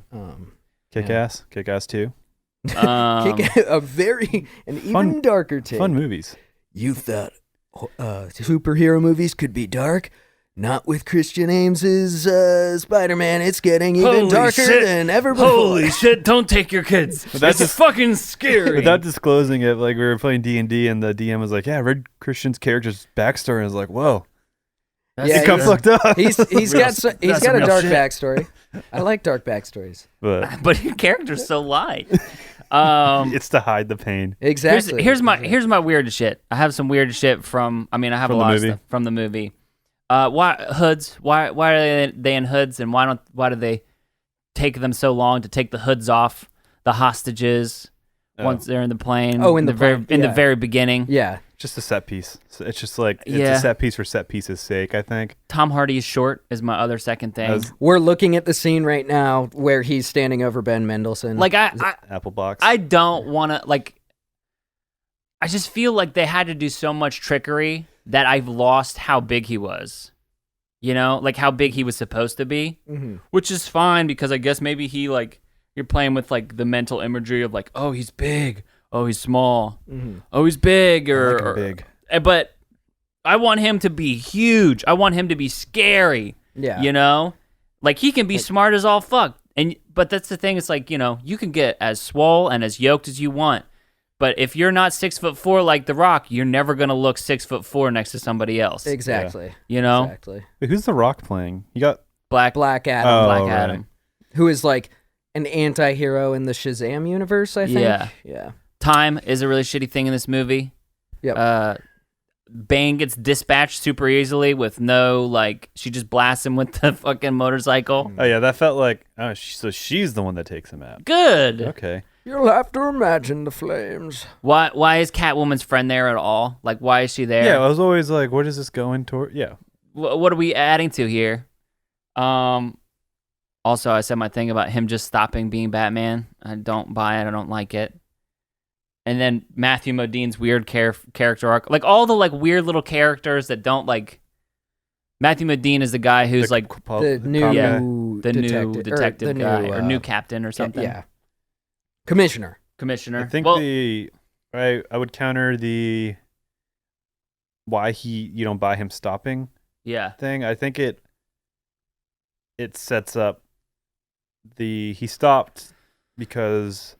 Kick-Ass 2. Kick a very an even darker take. Fun movies. You thought superhero movies could be dark? Not with Christian Ames's Spider-Man. It's getting even Holy darker shit. than ever before. Holy shit! Don't take your kids. that's It's just- fucking scary. Without disclosing it, like we were playing D&D and the DM was like, "Yeah, I read Christian's character's backstory." And I was like, "Whoa, Yeah, it got fucked up." He's got That's a some real dark shit. backstory. I like dark backstories. but but your character's so light. it's to hide the pain. Exactly. Here's my weird shit. I have some weird shit from. I mean, I have From a the lot movie? of stuff from the movie. Why hoods? Why are they in hoods? And why do they take them so long to take the hoods off the hostages once they're in the plane? Oh, in the very plane, in the yeah. very beginning. Yeah. Just a set piece. So it's just like it's Yeah. a set piece for set piece's sake. I think. Tom Hardy's short is my other second thing. As We're looking at the scene right now where he's standing over Ben Mendelsohn. Like I Apple Box. I don't want to like. I just feel like they had to do so much trickery that I've lost how big he was. You know, like how big he was supposed to be, which is fine because I guess maybe he like you're playing with like the mental imagery of like, oh, he's big, oh, he's small, oh, he's big, I or, like him or- big. But I want him to be huge. I want him to be scary. Yeah. You know, like he can be smart as all fuck, but that's the thing. It's like you can get as swole and as yoked as you want. But if you're not 6'4" like The Rock, you're never gonna look 6'4" next to somebody else. exactly. You know, Exactly. Wait, who's The Rock playing? You got Black Black Adam, Oh, Black right. Adam. who is like an anti-hero in the Shazam universe, I think. Yeah. Yeah. Time is a really shitty thing in this movie. Yep. Bane gets dispatched super easily with no like. She just blasts him with the fucking motorcycle. Oh yeah, that felt like so she's the one that takes him out. Good. Okay. You'll have to imagine the flames. Why is Catwoman's friend there at all? Like, why is she there? Yeah, I was always like, what is this going toward? Yeah. What are we adding to here? Also, I said my thing about him just stopping being Batman. I don't buy it. I don't like it. And then Matthew Modine's weird character arc, like all the like weird little characters that don't like. Matthew Modine is the guy who's like The new the new detective the guy new, or new captain or something. Yeah. Commissioner. Commissioner. I think well, I would counter the why you don't buy him stopping yeah. thing. I think it sets up he stopped because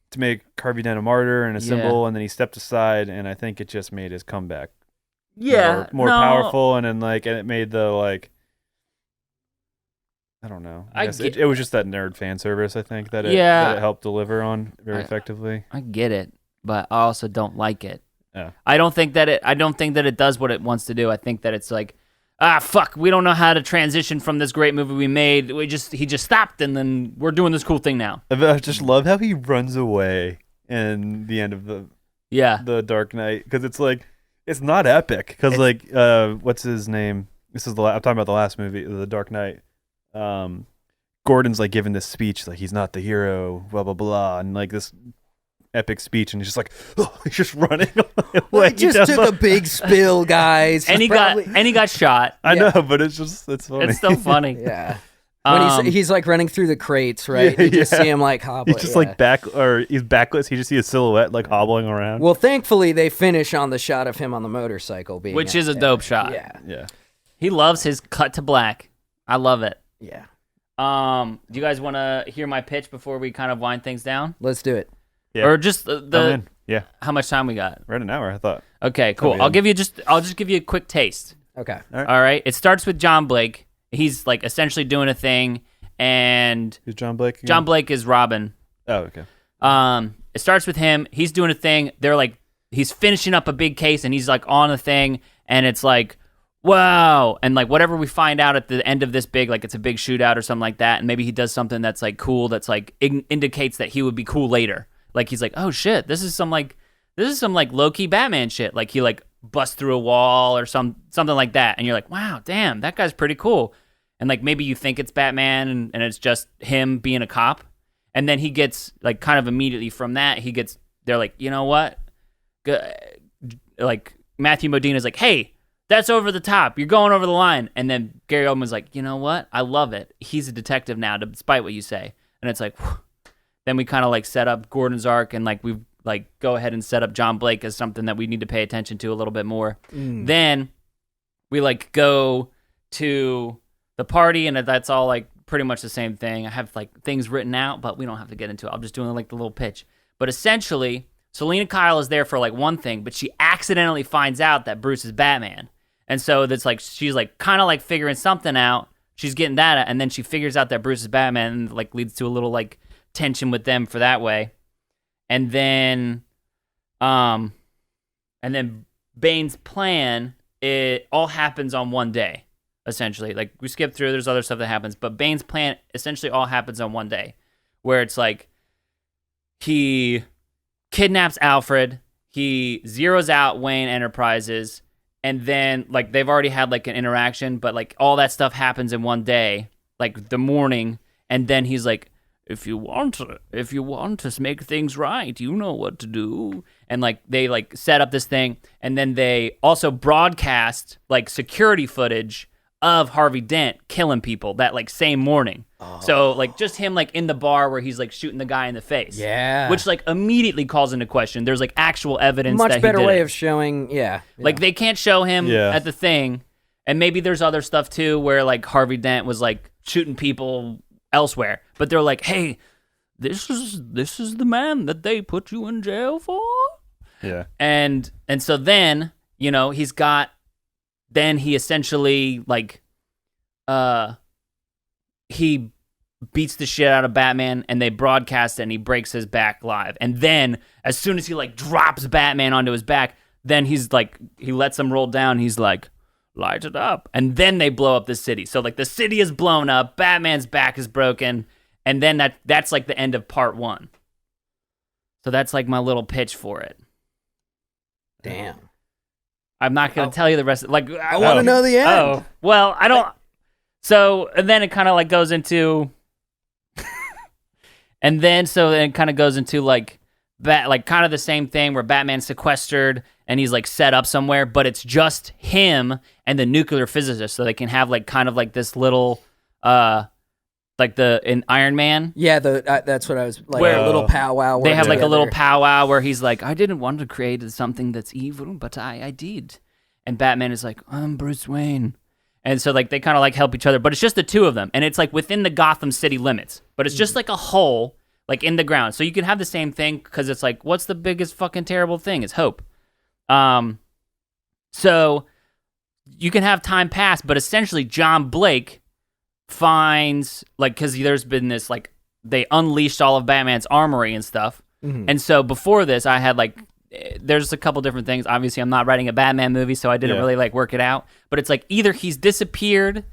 to make Harvey Dent a martyr and a Yeah. symbol, and then he stepped aside, and I think it just made his comeback more no. powerful, and then and it made the I don't know. I Guess get- it was just that nerd fan service. I think that it Yeah. helped deliver on very I- effectively. I get it. but I also don't like it. Yeah. I don't think that it does what it wants to do. I think that it's like, fuck, we don't know how to transition from this great movie we made. He just stopped, and then we're doing this cool thing now. I just love how he runs away in the end of the Dark Knight, because it's like, it's not epic, because like what's his name? This is I'm talking about the last movie, The Dark Knight. Gordon's like giving this speech, like he's not the hero, blah blah blah, and like this epic speech, and he's just like, oh, he's just running away. He just took a big spill, guys. And he got shot. I know, but it's funny. It's still funny. Yeah. When he's like running through the crates, right? You just see him like hobbling. He's just like he's backless. You just see a silhouette like hobbling around. Well, thankfully they finish on the shot of him on the motorcycle, which is a dope shot. Yeah. He loves his cut to black. I love it. Yeah. Do you guys want to hear my pitch before we kind of wind things down? Let's do it. Yeah. Or just Yeah. How much time we got? Right an hour, I thought. Okay, cool. I'll just give you a quick taste. Okay. All right. It starts with John Blake. He's like essentially doing a thing, and Who's John Blake again? John Blake is Robin. Oh, okay. It starts with him. He's doing a thing. They're like, he's finishing up a big case, and he's like on a thing, and it's like, wow. And like whatever we find out at the end of this big, like it's a big shootout or something like that, and maybe he does something that's like cool, that's like indicates that he would be cool later. Like he's like, oh shit, this is some like low-key Batman shit. Like he like busts through a wall or something like that, and you're like, wow, damn, that guy's pretty cool. And like maybe you think it's Batman, and it's just him being a cop. And then he gets like kind of immediately from that, they're like, you know what? Like Matthew Modina's like, hey, that's over the top. You're going over the line. And then Gary Oldman's like, you know what? I love it. He's a detective now, despite what you say. And it's like, whew. Then we kind of like set up Gordon's arc, and like we like go ahead and set up John Blake as something that we need to pay attention to a little bit more. Then we like go to the party, and that's all like pretty much the same thing. I have like things written out, but we don't have to get into it. I'm just doing like the little pitch. But essentially, Selena Kyle is there for like one thing, but she accidentally finds out that Bruce is Batman. And so that's like, she's like kind of like figuring something out. She's getting that, and then she figures out that Bruce is Batman, and like leads to a little like tension with them for that way. And then Bane's plan, it all happens on one day, essentially. Like we skip through, there's other stuff that happens, but Bane's plan essentially all happens on one day, where it's like he kidnaps Alfred, he zeroes out Wayne Enterprises, and then like they've already had like an interaction, but like all that stuff happens in one day, like the morning. And then he's like, if you want to make things right, you know what to do. And like they like set up this thing, and then they also broadcast like security footage of Harvey Dent killing people that like same morning. So like just him like in the bar where he's like shooting the guy in the face. Yeah. Which like immediately calls into question. There's like actual evidence Much that better he did way it. of showing, Like they can't show him at the thing. And maybe there's other stuff too where like Harvey Dent was like shooting people elsewhere. But they're like, hey, this is the man that they put you in jail for? Yeah. And so then, you know, he essentially like he beats the shit out of Batman, and they broadcast it, and he breaks his back live. And then as soon as he like drops Batman onto his back, then he's like, he lets him roll down. He's like, light it up. And then they blow up the city. So like the city is blown up, Batman's back is broken, and then that's like the end of part 1. So that's like my little pitch for it. Damn. I'm not going to tell you the rest. Like I want to know the end. Oh, well, I don't. So, and then it kind of like goes into, and then it kind of goes into like kind of the same thing where Batman's sequestered and he's like set up somewhere, but it's just him and the nuclear physicist, so they can have like kind of like this little, like in Iron Man. Yeah, that's what I was like. A little powwow. They have like a little powwow where he's like, I didn't want to create something that's evil, but I did. And Batman is like, I'm Bruce Wayne. And so like they kind of like help each other, but it's just the two of them, and it's like within the Gotham City limits, but it's just like a hole like in the ground. So you can have the same thing, because it's like, what's the biggest fucking terrible thing? It's hope. So you can have time pass, but essentially John Blake finds, like, because there's been this like, they unleashed all of Batman's armory and stuff. And so before this, I had like, there's a couple different things. Obviously, I'm not writing a Batman movie, so I didn't really like work it out. But it's like either he's disappeared,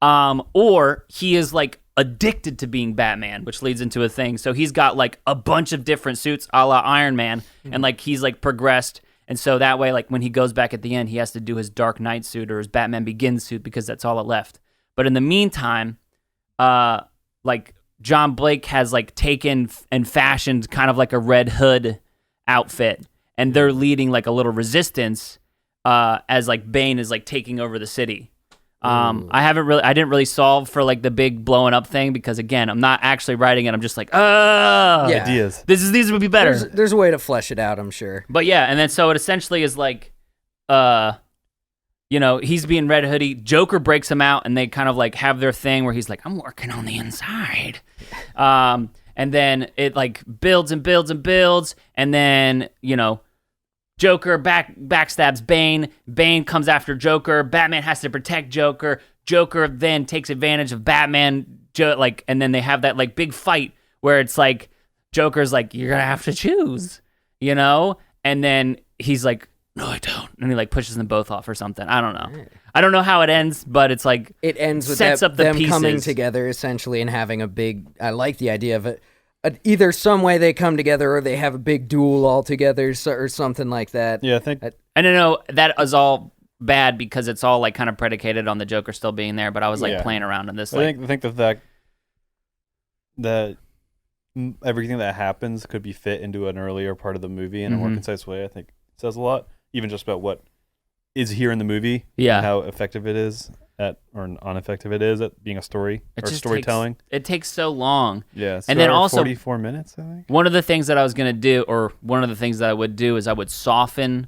or he is like addicted to being Batman, which leads into a thing. So he's got like a bunch of different suits, a la Iron Man, and like he's like progressed. And so that way, like when he goes back at the end, he has to do his Dark Knight suit or his Batman Begins suit because that's all it left. But in the meantime, like John Blake has like taken and fashioned kind of like a Red Hood outfit, and they're leading like a little resistance as like Bane is like taking over the city. I didn't really solve for like the big blowing up thing because again, I'm not actually writing it. I'm just like, Ideas. these would be better. There's a way to flesh it out, I'm sure. But yeah, and then so it essentially is like, he's being Red Hoodie. Joker breaks him out, and they kind of like have their thing where he's like, I'm working on the inside. And then it like builds and builds and builds, and then Joker backstabs Bane. Bane comes after Joker. Batman has to protect Joker. Joker then takes advantage of Batman. And then they have that like big fight where it's like Joker's like, you're gonna have to choose, And then he's like, no, I don't. And he like pushes them both off or something. I don't know. I don't know how it ends, but it's like it ends with sets up the them pieces. coming together essentially and having a big. I like the idea of it. Either some way they come together or they have a big duel all together or something like that. Yeah, I think. I don't know. That is all bad because it's all like kind of predicated on the Joker still being there. But I was like playing around in this. I think the fact that everything that happens could be fit into an earlier part of the movie in a more concise way, I think says a lot. Even just about what is here in the movie, and how effective it is or ineffective it is at being a story or storytelling. It takes so long. Yeah, so and then also 44 minutes, I think. One of the things that I was gonna do, or one of the things that I would do, is I would soften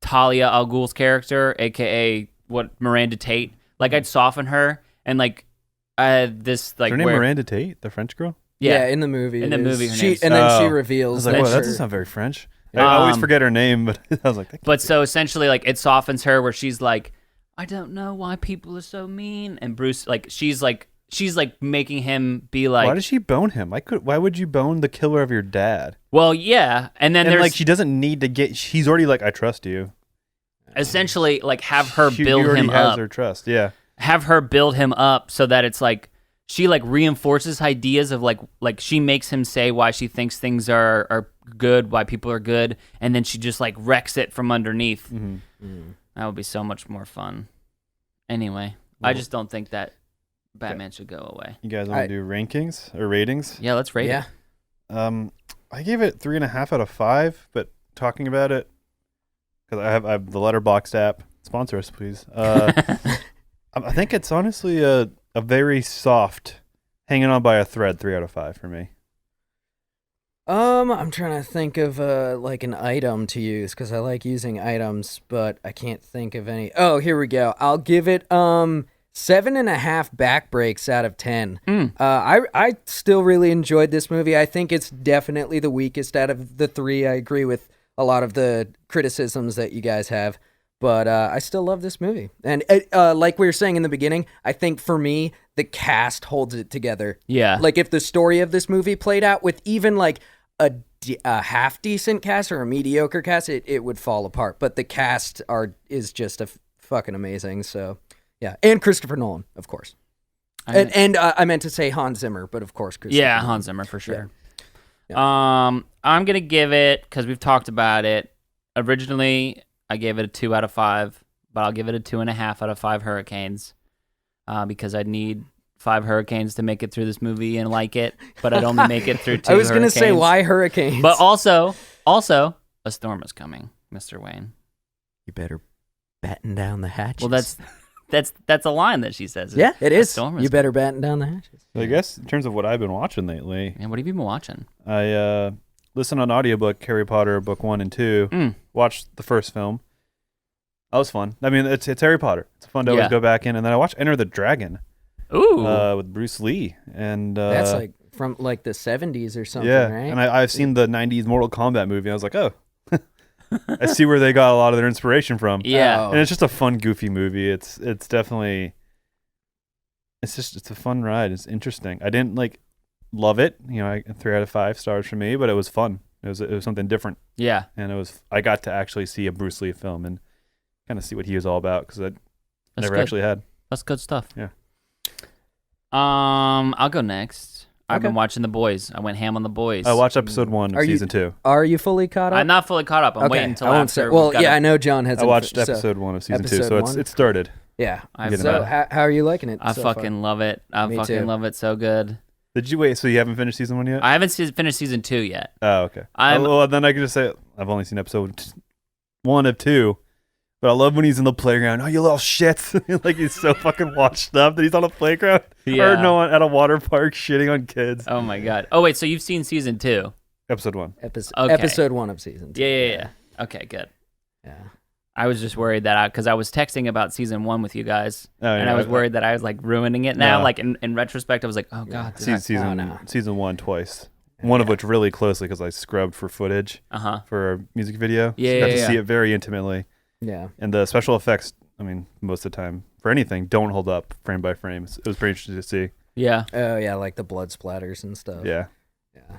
Talia al Ghul's character, aka Miranda Tate. Like I'd soften her, and like this like. Is her name Miranda Tate, the French girl? Yeah, in the movie. In the movie, her she name's- and then she I reveals was like, that well, that doesn't sound very French. I always forget her name, but I was like, that But so essentially, like it softens her, where she's like, I don't know why people are so mean, and Bruce, like she's like making him be like, why does she bone him? Why would you bone the killer of your dad? Well, yeah, and then there's like she doesn't need to get. She's already like, I trust you. Essentially like have her She build already him has up. her trust. Yeah. Have her build him up so that it's like she like reinforces ideas of like she makes him say why she thinks things are good, why people are good, and then she just like wrecks it from underneath. That would be so much more fun. Anyway, I just don't think that Batman should go away. You guys want to do rankings or ratings? Yeah, let's rate it. I gave it 3.5 out of 5, but talking about it, because I have the Letterboxd app. Sponsor us, please. I think it's honestly a very soft, hanging on by a thread 3 out of 5 for me. I'm trying to think of like an item to use because I like using items, but I can't think of any. Oh, here we go. I'll give it 7.5 back breaks out of 10. I still really enjoyed this movie. I think it's definitely the weakest out of the 3. I agree with a lot of the criticisms that you guys have, but I still love this movie. And like we were saying in the beginning, I think for me, the cast holds it together. Yeah. Like if the story of this movie played out with even like a half decent cast or a mediocre cast, it would fall apart. But the cast is just fucking amazing. So yeah, and Christopher Nolan, of course. And I meant to say Hans Zimmer, but of course Christopher Nolan. Hans Zimmer for sure. Yeah. I'm gonna give it, because we've talked about it. Originally, I gave it a 2 out of 5, but I'll give it a 2.5 out of 5 hurricanes, because I'd need 5 hurricanes to make it through this movie and like it, but I'd only make it through 2 I was going to say, hurricanes. why hurricanes? But also, a storm is coming, Mr. Wayne. You better batten down the hatches. Well, that's a line that she says. Yeah, it A is. storm You better batten down the hatches. So I guess in terms of what I've been watching lately, And what have you been watching? I listened on audiobook Harry Potter book 1 and 2. Watched the first film. That was fun. I mean, it's Harry Potter. It's fun to always go back in. And then I watched Enter the Dragon. Ooh. With Bruce Lee. And That's like from like the 70s or something, yeah. right? And I've seen the 90s Mortal Kombat movie. I was like, oh, I see where they got a lot of their inspiration from. Yeah. Oh. And it's just a fun, goofy movie. It's definitely, it's a fun ride. It's interesting. I didn't like love it. 3 out of 5 stars for me, but it was fun. It was something different, Yeah. and I got to actually see a Bruce Lee film and kind of see what he was all about because I never good. actually had. That's good stuff. Yeah. I'll go next. I've Okay. been watching The Boys. I went ham on The Boys. I watched episode 1 Are of you- season 2. Are you fully caught up? I'm not fully caught up. I'm okay. waiting until I won't after. say. Well, we've got yeah, a- I know John hasn't. I watched so- episode 1 of season 2, episode so 1? it started. Yeah. I've Getting So about how are you liking it? I so far? fucking love it. I Me fucking too. love it so good. Did you wait? So you haven't finished season 1 yet? I haven't finished season 2 yet. Oh, okay. I'm- well, then I could just say I've only seen episode 1 of 2. But I love when he's in the playground. Oh, you little shits! Like he's so fucking washed up that he's on a playground Yeah. or no, at a water park shitting on kids. Oh my god. Oh wait, so you've seen season 2? Episode 1. Okay. Episode 1 of season 2. Yeah. Okay, good. Yeah. I was just worried that because I was texting about season 1 with you guys, Oh, and yeah, I was worried that I was like ruining it now. No. Like in retrospect, I was like, oh god. Season 1 twice. One of which really closely because I scrubbed for footage Uh huh. for a music video. Yeah, so I got yeah, to see yeah. it very intimately. Yeah. And the special effects, I mean, most of the time for anything, don't hold up frame by frame. It was pretty interesting to see. Yeah. Oh yeah, like the blood splatters and stuff. Yeah. Yeah.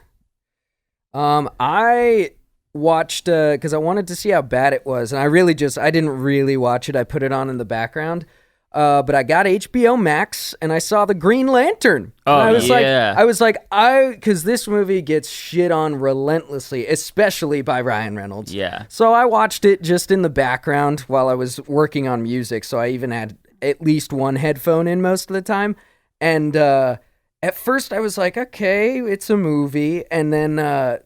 I watched because I wanted to see how bad it was, and I didn't really watch it. I put it on in the background. But I got HBO Max and I saw the Green Lantern. Oh, and yeah. I was like, because this movie gets shit on relentlessly, especially by Ryan Reynolds. Yeah. So I watched it just in the background while I was working on music. So I even had at least one headphone in most of the time. And at first I was like, okay, it's a movie. And then,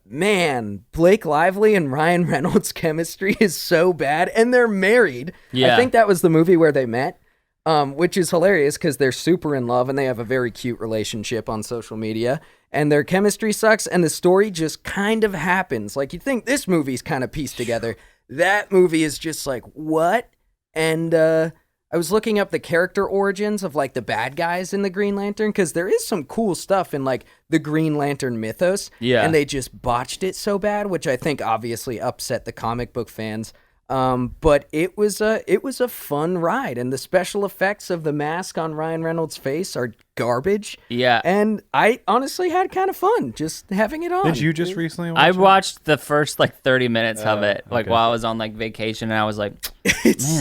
man, Blake Lively and Ryan Reynolds' chemistry is so bad. And they're married. Yeah. I think that was the movie where they met. Which is hilarious because they're super in love and they have a very cute relationship on social media. And their chemistry sucks and the story just kind of happens. Like, you think this movie's kind of pieced together. That movie is just like, what? And I was looking up the character origins of, like, the bad guys in the Green Lantern because there is some cool stuff in, like, the Green Lantern mythos. Yeah. And they just botched it so bad, which I think obviously upset the comic book fans. But it was a fun ride, and the special effects of the mask on Ryan Reynolds' face are garbage. Yeah. And I honestly had kind of fun just having it on. Did you just recently watch I it? watched the first like 30 minutes of it, like okay. while I was on like vacation, and I was like, man,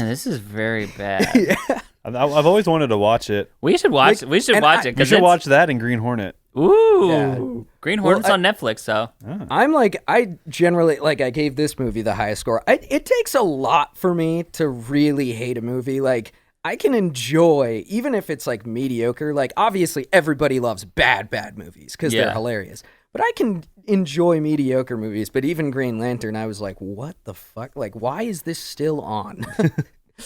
this is very bad. I've always wanted to watch it. We should watch. We should and watch it. You 'cause should it's- watch that in Green Hornet. Ooh, Yeah. Green Hornet's on Netflix, so I'm like, I generally, like, I gave this movie the highest score. It takes a lot for me to really hate a movie. Like, I can enjoy, even if it's like mediocre, like, obviously everybody loves bad movies because Yeah. they're hilarious. But I can enjoy mediocre movies. But even Green Lantern, I was like, what the fuck? Like, why is this still on?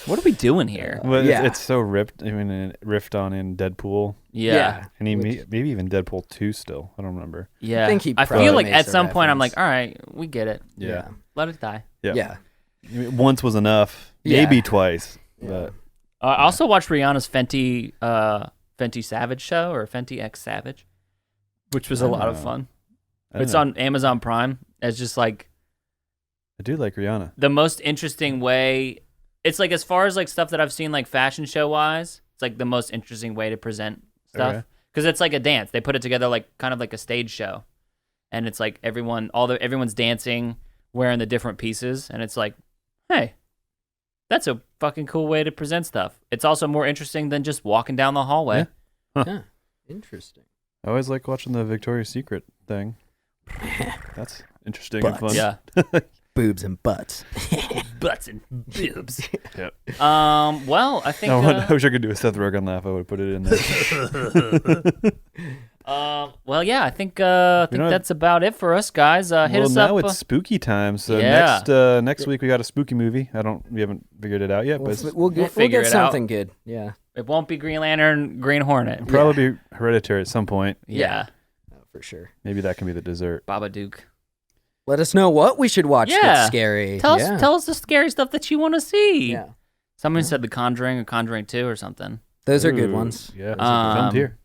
what are we doing here? Well, yeah. it's so ripped. I mean, it riffed on in Deadpool, Yeah, and maybe even Deadpool 2 still. I don't remember. yeah. I think he I probably feel like makes at a some point I'm reference. like, all right, we get it. Yeah. Let it die. Yeah. I mean, once was enough. Yeah. Maybe twice. Yeah. But I also watched Rihanna's Fenty Savage show, or Fenty X Savage, which was a lot of fun. I don't It's know. on Amazon Prime. It's just like I do like Rihanna. the most interesting way. It's like, as far as like stuff that I've seen like fashion show wise, it's like the most interesting way to present stuff, Okay. because it's like a dance. They put it together like kind of like a stage show, and it's like everyone's dancing, wearing the different pieces, and it's like, hey, that's a fucking cool way to present stuff. It's also more interesting than just walking down the hallway. Yeah. Interesting. I always like watching the Victoria's Secret thing. That's interesting and Butts. fun. Yeah. Boobs and butts. Butts and boobs. Yep. Well, I think. I wish I could do a Seth Rogen laugh. I would have put it in there. Well, yeah, I think that's about it for us, guys. Hit Well, us now up. it's spooky time. So Yeah. next week we got a spooky movie. We haven't figured it out yet, but it's We'll get figure it out. something good. Yeah. It won't be Green Lantern, Green Hornet. probably be Hereditary at some point. Yeah. Oh, for sure. Maybe that can be the dessert. Babadook. Let us know what we should watch Yeah. that's scary. Tell Yeah. us the scary stuff that you want to see. Yeah. Someone said The Conjuring or Conjuring 2 or something. Those are good Ooh, ones. Yeah, it's a film tier.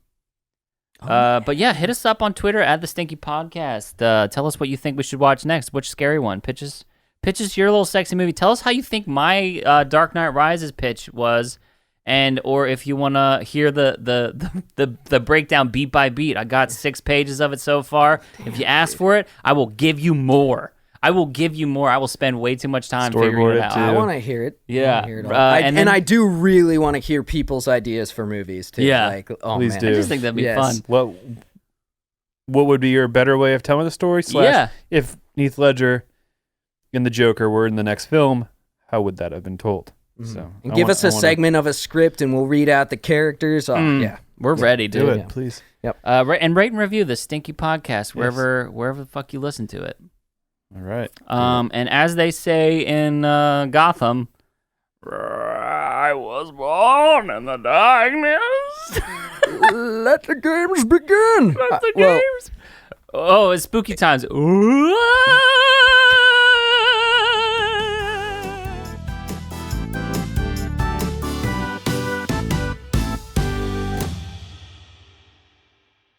But yeah, hit us up on Twitter at the Stinky Podcast. Tell us what you think we should watch next. Which scary one? Pitch us your little sexy movie. Tell us how you think my Dark Knight Rises pitch was, or if you want to hear the breakdown beat by beat, I got 6 pages of it so far. If you ask for it, I will give you more. I will spend way too much time figuring Storyboard it it out. too. I want to hear it. Yeah. I wanna hear it all. And I do really want to hear people's ideas for movies too. Yeah. Like, oh Please man. do. I just think that'd be Yes. fun. What would be your better way of telling the story? Yeah. If Heath Ledger and the Joker were in the next film, how would that have been told? So And give us a segment of a script, and we'll read out the characters. Oh, yeah. We're ready, dude. Do it, Yeah. please. And rate and review the Stinky Podcast wherever the fuck you listen to it. All right. And as they say in Gotham, I was born in the darkness. Let the games begin. Let the games. Oh, it's spooky times. Ooh,